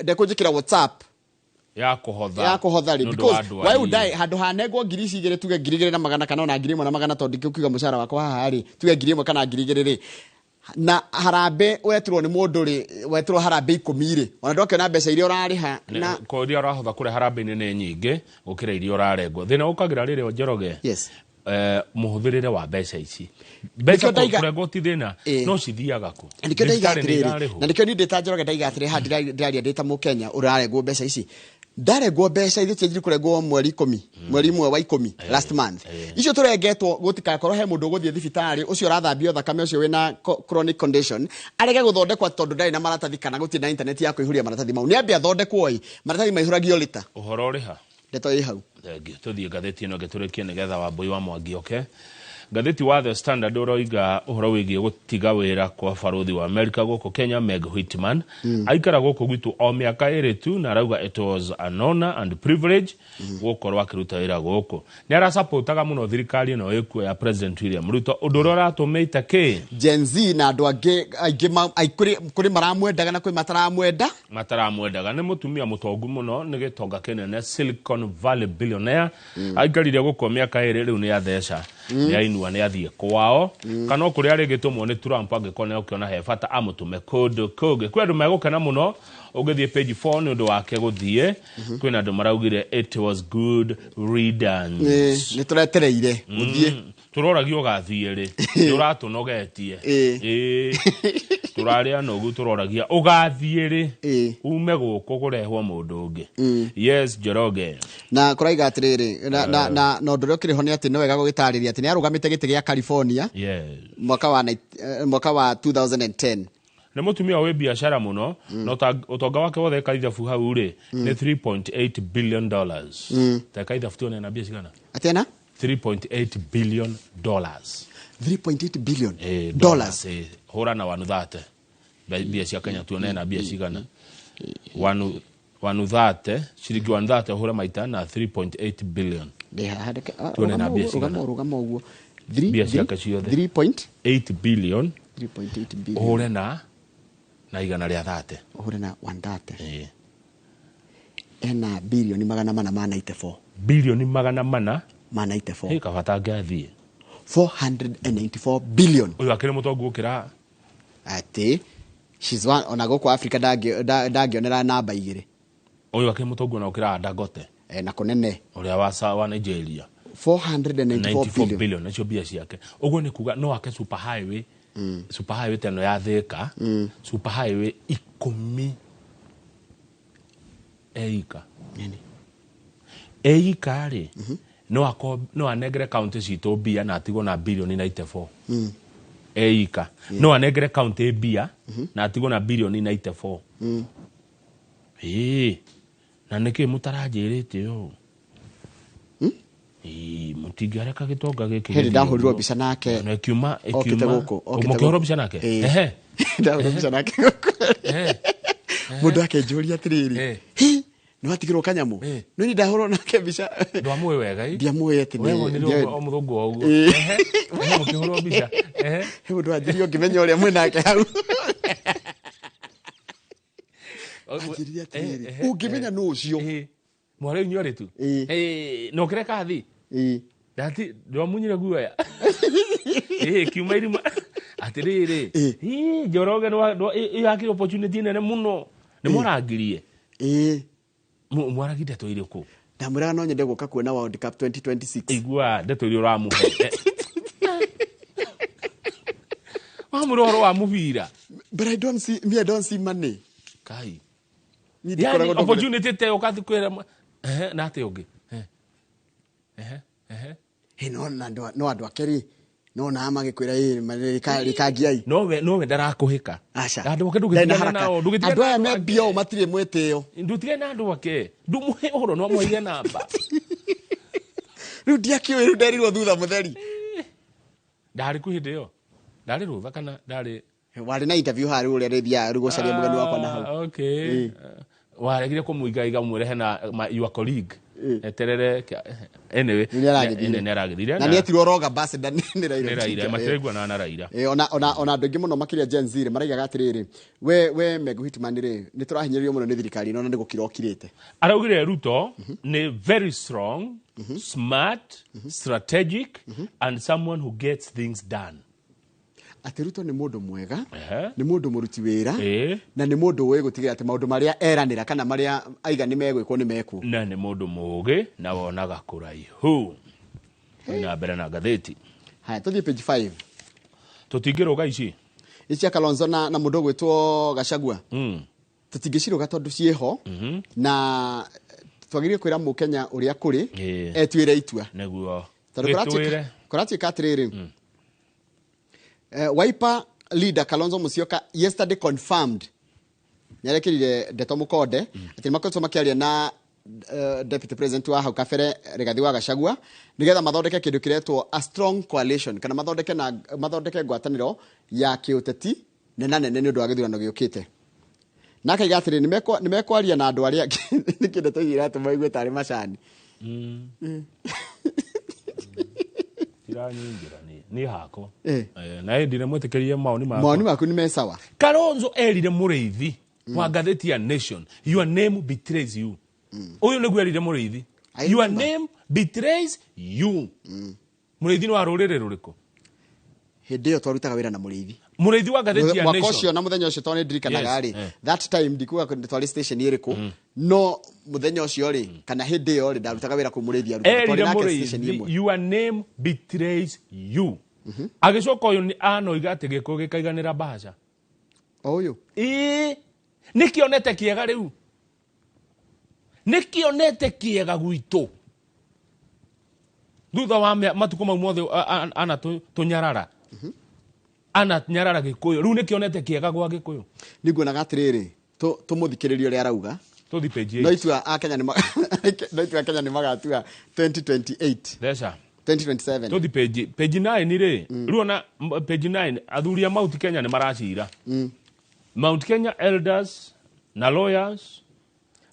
ndekujikira WhatsApp ya kuhotha because why would I handu hanengwo 2,000 tuge 2,200 kana ona 1,100 tondu ngikuga mushara wakwa haha ri tuge 1,000 kana 2,000 ri na harambe wetirwo ni mundu ri wetirwo harambe 10 ri ona ndokiona mbeca iria urariha na ko iria urahotha kure harambe ni nyingi ukira iria urarengwo thina ukagira riri Njoroge. Yes. Muhuthirire wa mbeca ici mbeca kurengwo ti thina no cithiaga ku ndikio ndaigatiriri na ndikio ndita Njoroge ndaigatire ha ndiraria ndita mu Kenya urarengwo mbeca ici ndarengwo mbeca ithi cenjiri kurengwo mweri 10 mweri 1 wa 10 last month icio turengetwo gutikakorwo he mundu guthie thibitari ucio rathambio thakame ucio wina chronic condition arege guthondekwa tondu ndari na maratathi kana guti na internet ya kuihuria maratathi mau ni ambia thondekwo i maratathi maihuragio lita uhoro uri ha ndeto i hau tuthie ngatheti ino giturikie nigetha Wambui wa Mwangi oke ngatheti wa The Standard uroiga uhoro wigie gutiga wira kwa baruthi wa America guku Kenya Meg Whitman aikara guku gwitu o miaka iri tu na arauga it was an honor and privilege gukorwa akiruta wira guku ni ara supportaga muno thirikari no ikuo ya President William Ruto undu ro ratumite ki Gen Z na andu aingi kuri maramwendaga na kuri mataramwendaga ni mutumia mutongu muno ni gitonga kinene Silicon Valley billionaire aikarire guku miaka iri riu ni atheca ni ainua ni athie kwao kana kuri ari gitumwo ni Trump angikona ukiona he bata amutume kundu kungi kwendu megukena muno ugithie page 4 ni undu wake guthie kwina andu maraugire it was good riddance ni turetereire guthie turoragio ugathie ri uratunogetie turaria no gu turoragia ugathie ri ume guku kurehwo mundu ungi. Yes, Njoroge na kuraiga atiriri na no ndore kiriho ni ati no wega gugitariria ati ni arugamite giti gia California mwaka wa 2010 ni mutumia we biashara muno no utonga wake wothe kaithabu hau ri ni 3.8 billion dollars ta kaithabu tuone na bia cigana atena 3.8 billion dollars 3.8 billion dollars hora na wanuthate bia cia Kenya tuone na bia cigana wanuthate shiringi wanuthate hora maita na 3.8 billion tuone na bia cigana rugama uguo bia cia ciothe 3.8 billion hora na igana ria thate hora na 130 ena bilioni 494 bilioni 494 kabata gathie 494 billion uyu akire mutongu ukira ati she's one ona go kwa Africa ndangionera namba igire uyu akire mutongu na ukira Dangote na kunene uria wa Nigeria 494 billion nacio bia ciake uguo ni kuga no ake super highway teno ya Thika super highway 10 eika eika ri no anegere county citũ mbia na atigwo na bilioni 94 eika no anegere county mbia na atigwo na bilioni 94 na nĩkĩ mũtaranjĩrĩte ũũ mũtingĩareka gĩtonga gĩkĩ hĩndĩ ndahũrirwo mbica nake na kiuma mũkĩhũrwo mbica nake ndahũrirwo mbica nake mũndũ akĩnjũria atĩrĩrĩ no atigĩrwo kanyamũ no nĩ ndahũrwo nake mbica ndwamũĩ wega ndiamũĩ atĩ o mũthũngũ wa ũguo mũkĩhũrwo mbica he mũndũ anjĩrio ngĩmenya ũrĩa mwĩ nake hau anjĩria atĩrĩrĩ ũngĩmenya nũ ũcio mwarĩ inyuarĩ tu no kĩreka thi dati ndwamunyire guoya kiuma irima atĩrĩrĩ Njoroge yakire opportunity nene mũno nĩ mũrangirie mwaragite tũire kũ ndamwĩraga no nyende gũka kuona World Cup 2026 igua ndeto iria ũramũhe wamũroro wa mũbira but I don't see money kai yani opportunity te ũkathi kwĩra na atĩ ũngĩ no andũ akeri no na magĩkwĩra rĩkangiai nowe ndarakũhĩka andũ aya me mbia o matirĩ mwĩtĩo ndutige na andũ ake ndũmũhe ũhoro no amũige namba rĩu ndiakĩũĩ rĩu nderirwo thutha mũtheri ndarĩ kũ hĩndĩ ĩyo ndarĩ rũtha kana ndarĩ warĩ na interview harĩ ũrĩa rĩthiaga rũgũcaria mũgeni wakwa na hau waregire kũmũiga mũrehe na your colleague eterere anyway nĩ aragithire na nĩ etirwo roga ambassador nĩ Raila materegwa na Raila ona andũ aingĩ mũno makĩria Gen Z maraigaga atĩrĩrĩ we Megu Hitman rĩ nĩ tũrahinyĩrĩrio mũno nĩ thirikari no nĩ gũkira okirĩte araugire Ruto nĩ very strong smart strategic and someone who gets things done atĩ Ruto nĩ mũndũ mwega nĩ mũndũ mũruti wĩra na nĩ mũndũ ũĩ gũtigĩra atĩ maũndũ marĩa eranĩra kana marĩa aiga nĩ megwĩkwo nĩ mekwo na nĩ mũndũ mũũgĩ na wonaga kũraihu na mbere na ngathĩti haya tũthiĩ page 5 tũtingĩrũga ici cia Kalonzo na mũndũ ũgwĩtwo Gachagua tũtingĩcirũga tondũ ciĩho na twagĩrĩire kwĩra mũkenya ũrĩa kũrĩ etuĩre itua nĩguo tondũ kũratuĩka atĩrĩrĩ Wiper leader Kalonzo Musyoka yesterday confirmed nyarekirire Ndeto Mukonde ati makoretwo makiaria na deputy president wa hau kabere Rigathi wa Gachagua nigetha mathondeke kindu kiretwo a strong coalition kana mathondeke ngwataniro ya kiuteti nena nene ni undu wa githurano giukite nake igatiri ni mekwaria na andu aria nikinde tugira atu maigwe tari macani ni hako na ndire mwetikirie maoni maku ni mesawa Kalonzo erire mũrĩithi wa ngathĩti ya Nation your name betrays you uyu nĩguo erire mũrĩithi your name betrays you mũrĩithi ni wa rũrĩrĩ rũrĩkũ hĩndĩ ĩyo twarutaga wĩra na mũrĩithi wa ngathĩti ya Nation wakocio na muthenya ũcio tone ndirikanaga rĩ that time ndikuga twari station ĩrĩkũ no muthenya ũcio rĩ kana hĩndĩ ĩyo rĩ ndarutaga wĩra kũ mũrĩithi twari na station ĩmwe your name betrays you agicoka uyu anoiga ati gĩkũ gĩkaiganĩra mbaca ũyũ nikionete kiega rĩu nikionete kiega gwitũ thutha wa matuko mau mothe ana tunyarara ana nyarara Gĩkũyũ rĩu nikionete kiega gwa Gĩkũyũ niguonaga atĩrĩrĩ tũmũthikĩrĩrie ũrĩa arauga tuthi page 8 no itua Akenya ni magatua 2028 thesha 2027 tuthi page 9 rĩ rĩu ona page 9 athuria Mount Kenya ni maracira Mount Kenya elders na lawyers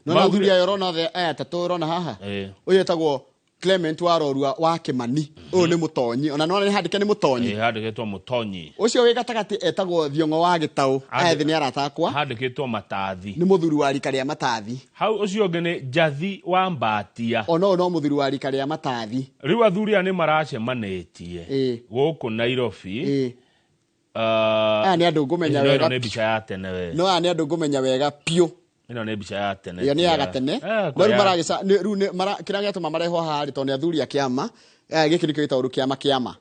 no athuria yorona the atatũ haha ũyũ etagwo Clement Warorua wa Kimani ũyũ nĩ mũtonyi ona no handike nĩ mũtonyi handikĩtwo mũtonyi ũcio wĩ gatagatĩ etagwo Thiong'o wa Gĩtaũ athi nĩ aratakwa handikĩtwo Matathi nĩ mũthuri wa rika rĩa Matathi hau ũcio ũngĩ nĩ Njathi wa Mbatia no mũthuri wa rika rĩa Matathi rĩu athuria nĩ maracemanĩtie gũkũ Nairobi nĩ andũ ngũmenya wega nĩ mbica ya tene we no nĩ andũ ngũmenya wega piũ ino nĩ mbica ya tene iyo nĩ ya gatene rĩu maragica rĩu kĩrĩa gĩatũma mareho harĩ tondũ athuri a kĩama gĩkĩ nĩkĩo gĩtagwo kĩama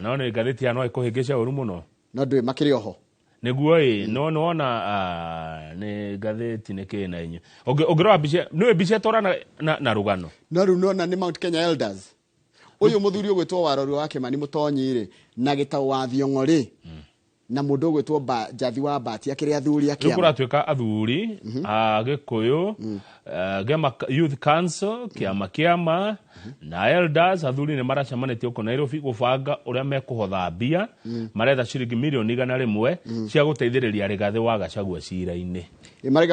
no nĩ ngathĩti ya no ĩkũhĩngĩce ũru mũno no ndũĩ makĩrĩ oho niguo no wona ni gatheti ni kina inyu ogirwa bice no bice tora na rugano no runo ni Mount Kenya Elders uyu muthuri ugwitwo Warori wa Kimani Mutonyire na Gitau wa Thiong'ori na mundu ugwitwo Jathi wa Mbati akiri athuri akia nikuratwika athuri Gikuyu gema Youth Council kiama na Elders athuri ni maracamanĩtie uko Nairobi gubanga uria mekuhotha mbia maretha ciringi milioni 100 cia guteithĩrĩria Rigathi wa Gachagua cira-inĩ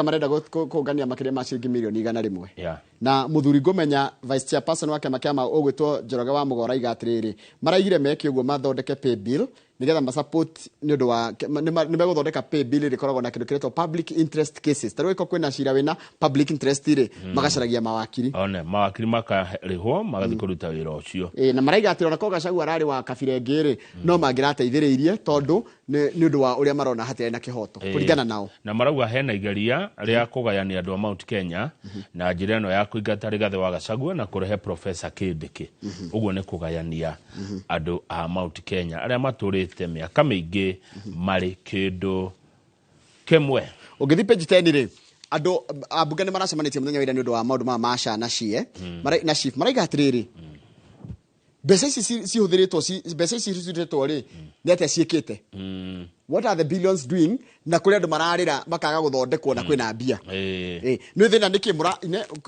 marenda kũngania makĩria ma ciringi milioni 100 na muthuri ngũmenya vice chairperson wake makiama ugwitwo Njoroge wa Mũgora igatirĩrĩ maraigire meke ũguo mathondeke pay bill nigetha ma support ni undu wa nimeguthondeka pay bill rikoragwo na kindu kiretwo public interest cases tariko kwina cira wina public interest ri magacaragia mawakiri mawakiri makarihwo magathi kuruta wira ucio na maraiga ati ona ko Gachagua arari wa kabira ngiri no mangirateithĩrĩirie tondu ni undu wa uria marona hatire na kihoto kuringana nao na marauga hena igeria ria kugayania andu a Mount Kenya na njira ino ya kuingata Rigathi wa Gachagua na kurehe Professor Kindiki uguo ni kugayania andu a Mount Kenya aria maturite miaka miingi mari kindu kimwe ugithi page 10 ri andu abunge ni maracemanitie muthenya wira ni undu wa maundu ma masha na cie na chief maraiga atiriri mbeca ici cihuthiritwo mbeca ici cihuthiritwo ri ni atia ciikite what are the billions doing na kuri andu mararira makaga guthondekwo na kwina mbia ni thina nikimura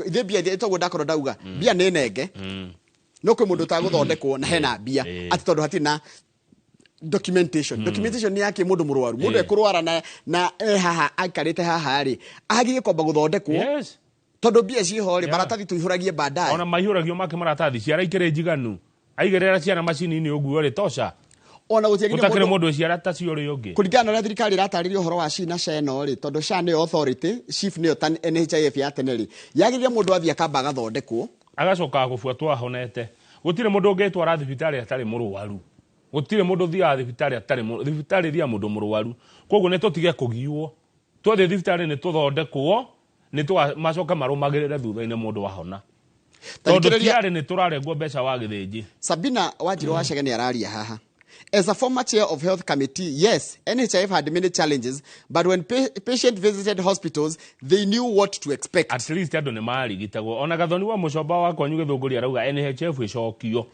ithe mbia itagwo ndakoro ndauga mbia ni nenge no kwi mundu ta guthondekwo na hena mbia ati tondu hatina documentation ni yake mundu murwaru mundu ekurwara na haha akarite haha ri agiye kwamba guthondekwo tondu mbia ciho ri maratathi tuihuragie baadaye ona maihuragio make maratathi ciara ikire njiganu aigerera ciana macini-ini uguo ri tosha ona gutakire mundu ciara ta cio ri ungi kuringana na thirikari iratariria uhoro wa cina ceno ri tondu sha ni authority chief ni NHIF ya teneri yagiria mundu athia kamba gathondekwo agacoka gubuatwo ahonete gutire mundu ungetwara thibitari atari murwaru gutire mundu thia thibitari atari thibitari thia mundu murwaru koguo ni tutige kugiwo twathe thibitari ni tuthondekwo ni macoka marumagirire thutha-ini mundu wahona tondu tiari ni turarengwo mbeca wa githĩnji Sabina Wanjiru wa Chege ni araria haha as a former chair of health committee yes NHIF had many challenges but when patient visited hospitals they knew what to expect at least andu ni marigitagwo ona Gathoni wa Mucomba wa kwanyu githunguri arauga NHIF icokio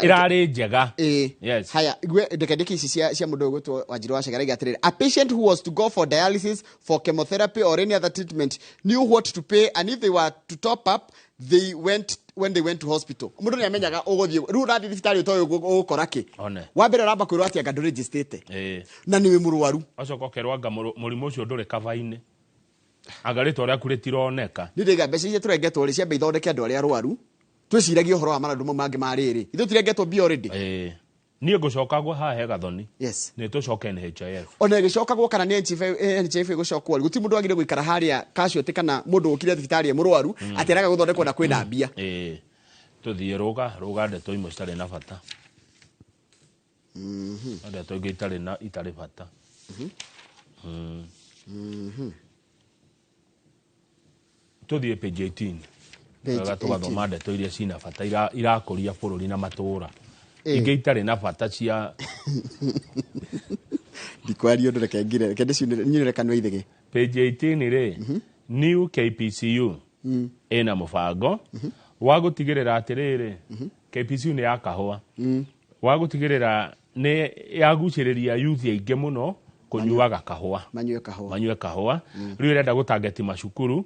irari njega yes haya ndekendeki ici cia mundu gwitwo Wanjiru wa Chege araiga atiriri a patient who was to go for dialysis for chemotherapy or any other treatment knew what to pay and if they were to top up they went when they went to hospital mundu ni amenyaga uguthie ru rathi thibitari utoyo ugukora ki wa mbere ramba kwirwo ati anga registered na niwe murwaru acoko kerwanga murimu ucio nduri kava-ini agarito ria kuritironeka ndiga mbeca ici turengetwo ri ciambe ithondeke andu aria arwaru twiciragia uhoro wa marandu mangi mariri ithu turengetwo bi already nie gucokagwo hahe Gathoni yes ni tucoke NHIF ona gicokagwo kana ni NHIF gucokwo guti mundu agire guikara haria casualty kana mundu ukire thibitari murwaru ateraga guthondekwo na kwina mbia tuthie ruga ndeto imwe citari na bata ndeto ingi itari bata tuthie page 18 tugathoma ndeto iria cina bata irakuria bururi na matura ingi itari na bata cia dikwario ndoreke ngire kende cinyure kanwa ithege page 18 ri new KPCU ena mubango wa gutigirira atiriri KPCU ni ya kahua wa gutigirira ni yaguciriria youth aingi muno kunyuaga kahua manyue kahua riu irenda gutangeti macukuru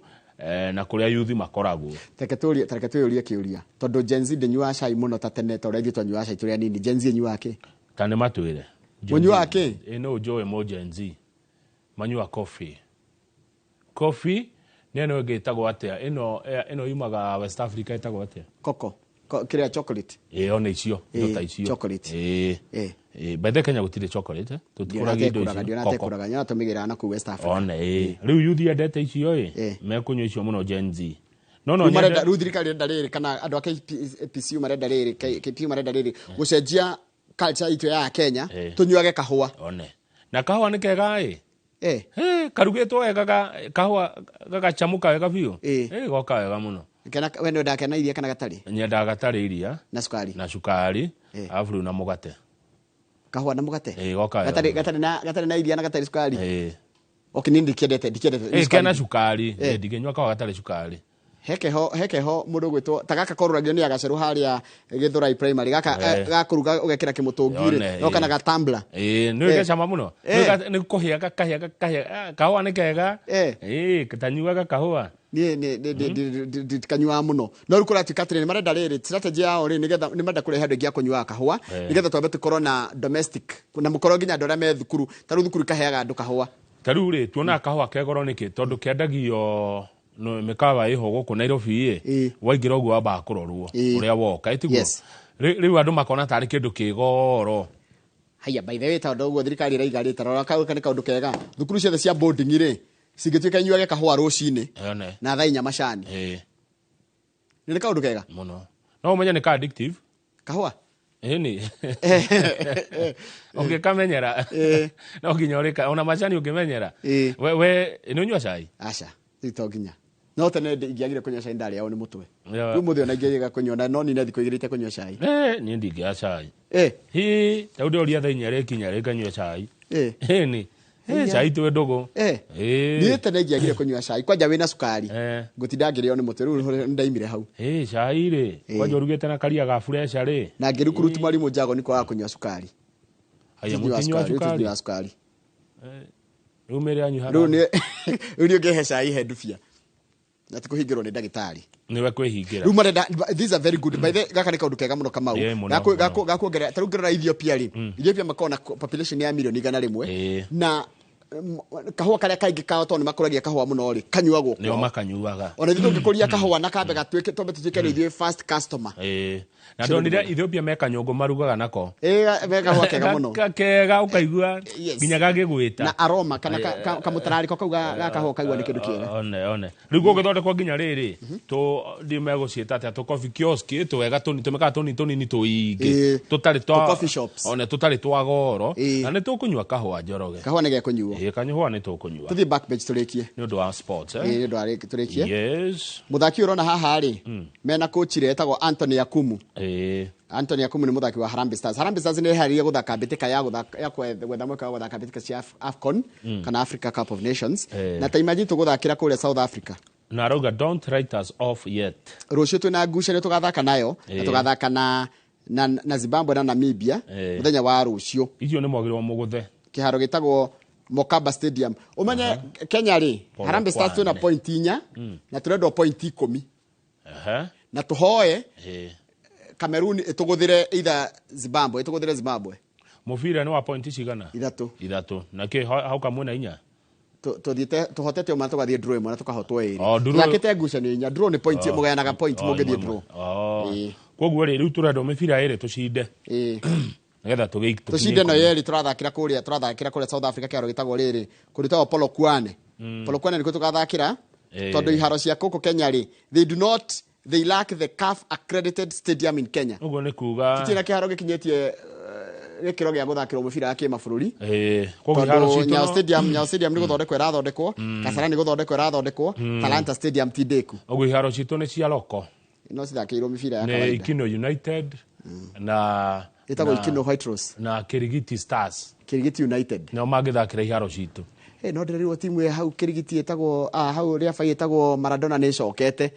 na kuria youth makoragwo tareketoria kiuria tondu Gen Z nyua cai muno ta tene to regi to nyua cai turia nini Gen Z nyua ke kane matwire nyua ke no joy mo Gen Z manyua coffee neno ngetagwo atia ino yumaga West Africa etagwo atia coco kiria chocolate ona icio ndo ta icio chocolate bende Kenya gutire chocolate tutikuraga indo icio ndio natekuraga nyana tumigira na ku West Africa ona riu youth endete icio mekunywa icio muno Gen Z no marenda ruthirikari ndariri kana andu ake PCU marenda riri KPU marenda riri gucenjia culture itu ya Kenya tunyuage kahua one na kahua ni kega karugitwo wega kahua gagachamuka wega biu goka wega muno kana wendo ndakena iria kana gatari nyenda gatari iria na sukari afuru na mugate kahua na mugate goka gatari na iria na gatari sukari okay nindi kiendete kena sukari ndigenywa kahua gatari sukari hekeho mundu gwitwo tagaka koruragio ni agaceru haria Githurai primary gakuruga ugekira kimutungire no kana gatambla no gecama muno ni kuhia kahua ni kega katanyuaga kahua ni kanyua muno no rukura tikatire ni marenda riri strategy yao ri nigetha ni marenda kurehe andu gia kunyua kahua nigetha twambe tukorwo na domestic na mukorwo nginya andu aria me thukuru taru thukuru kaheaga andu kahua taru ri tuona kahua kegoro niki tondu kiendagio no mekawa iho guku Nairobi waingira uguo aba kurorwo uria woka itiguo riu andu makona tari kindu kigoro haya by the way tondu uguo thirikari iraigari tarora kana kaundu kega thukuru ciothe cia boarding ri cingituika inyuage kahua rucini na thaa 4 macani ni kaundu kega muno no umenye ni ka addictive kahua ni kamenyera no nginya ona macani ungimenyera we inunywa cai aca itoginya no tene ingiagire kunywa cai ndari yao ni mutwe riu muthio na ingiaga kunywa na no ni nathi kuigirite kunywa cai ni ndingia cai hi taude oria thaa 4 rekinya rekanywa cai ni cai tu ndogo ni tene ingiagire kunywa cai kwanja wina sukari gutidangirio ni mutwe riu ndaimire hau cai ri kwanja urugite na karia ga fresh ri na ngirukuruti mwalimu Njago ni kwa kunywa sukari haya mutinywa sukari rumere anyu hara runi ungehe cai hedufia na tikuhingirwo ni ndagitari niwe kwihingira ru marenda these are very good by the gaka ni kaundu kega muno kamau gakuongera tarugira Ethiopia ri Ethiopia makona population ya milioni 100 na kahua karia kaingi kao to ni makuragia kahua muno ri kanyuagwo ni makanyuaga ona thithu ngikuria kahua na kambe gatwike tombe tutuike ni ithuĩ first customer na ndonire Ethiopia meka nyongo marugaga nako meka kahua kega muno kega ukaigua nginya gagigwita na aroma kana kamutarariko kauga kahua kaigua ni kindu kiega one riu gugithondekwo nginya riri tu ndimeguciita ati tu coffee kiosk tu wega tu tumeka ni tuingi tutari twa coffee shops one tutari twa goro na ni tukunywa kahua njoroge kahua ni gekunyuo kanyua ni tukunyua tuthi backbench turikie ni undu wa sports ni undu wa turikie yes muthaki urona haha ri mena coach retagwo Anthony Akumu Anthony Akumu ni muthaki wa Harambee Stars. Harambee Stars ni hariye guthaka mbitika ya gwetha mweka wa guthaka mbitika cia AFCON kana Africa Cup of Nations na taimaji tuguthakira kuria South Africa na roga don't write us off yet rucio twina ngucanio tugathaka nayo na tugathaka na Zimbabwe na Namibia muthenya wa rucio icio ni mwagirwo muguthe kiharo gitagwo Mokaba Stadium umenye Kenya ri Harambee Stars tuna point 4 na turendo point 10 na tuhoe Cameroon ituguthire either Zimbabwe mufira ni wa point cigana ithatu na ke hau kamwe na 4 tuthite tuhotete uma tugathie draw imwe na tukahotwo iri yakite ngucanio inya draw ni point mugayanaga point mugithie draw koguo riu turendo mifira iri tucinde nigetha tucinde no yeri turathakira kuria South Africa kiaro gitagwo riri kuritawo Polo Kwane ni kutugathakira tondu iharo cia kuku Kenya ri they lack the CAF accredited stadium in Kenya uguo ni kuga tutina kiharo gikinyetie gikiro gia guthakirwo mubira ya kimabũrũri koguo iharo citu Nyayo stadium ni guthondekwo irathondekwo Kasarani ni guthondekwo irathondekwo Talanta stadium tindeku uguo iharo citu ni cia loko no cithakirwo mibira ya kawaida Ikino United na itago Ikino White Rose na Kirigiti Stars Kirigiti United no magithakira iharo citu no ndirirwo timu hau Kirigiti etagwo hau ria bai etagwo Maradona ni cokete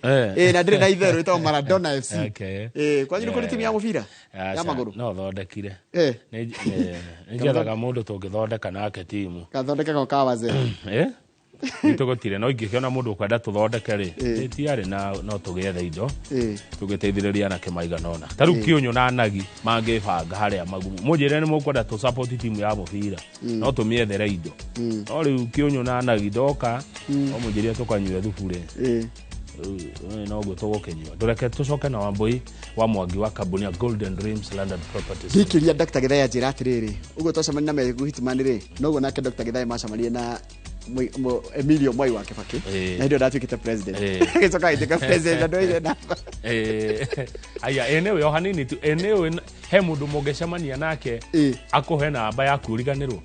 na ndire na itherũ etagwo Maradona FC kwanyu kuri timu ya mubira ya maguru no thondekire ni ngethaga mundu tungithondeka nake timu gathondeka kwa wazee nitugotire no ingikiona mundu ukwenda tuthondeke ri tiari no tugethe indo tugiteithiriria na kimaiganona taru kiunyu na nagi mangibanga haria magumu mujire ni mukwenda tu support timu ya mubira no tumiethere indo no riu kiunyu na nagi doka o mujire tukanywe thufure no gwe tugukinywa ndureke tucoke na Wambui wa Mwangi wa kambuni ya Golden Dreams Landed Properties hikiria Dr. Githaya njira atiriri uguo twacamania na Megu Hitman ri no guo nake Dr. Githaya macamania na Emilio Mwai wa Kibaki na ndio ndatuikite president gicoka itika president na ndio na aya eneo yo hanini tu eneo he mundu mugecamania nake akuhe namba yaku uriganirwo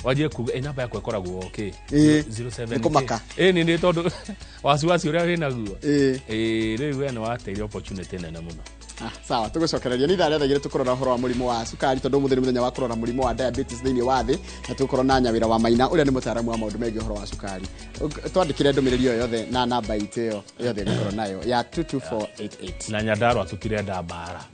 wajie kuga namba yaku ikoragwo okay 07 kumaka ni tondu wasiwasi uria wina guo riu we ni wateire opportunity nene muno Sawa, tugucokereria ni thare thagire tukorora horo wa murimo wa cukari tondu muthiri muthenya wa kurora murimo wa diabetes thiini wa thi na tukorwo na nyawira wa Maina uria ni mutaramu wa maundu megi horo wa cukari. Twandikire ndumiriri yo yothe na namba itu yo yothe ngikoro nayo ya 22488 na Nyandarua tutirenda mbara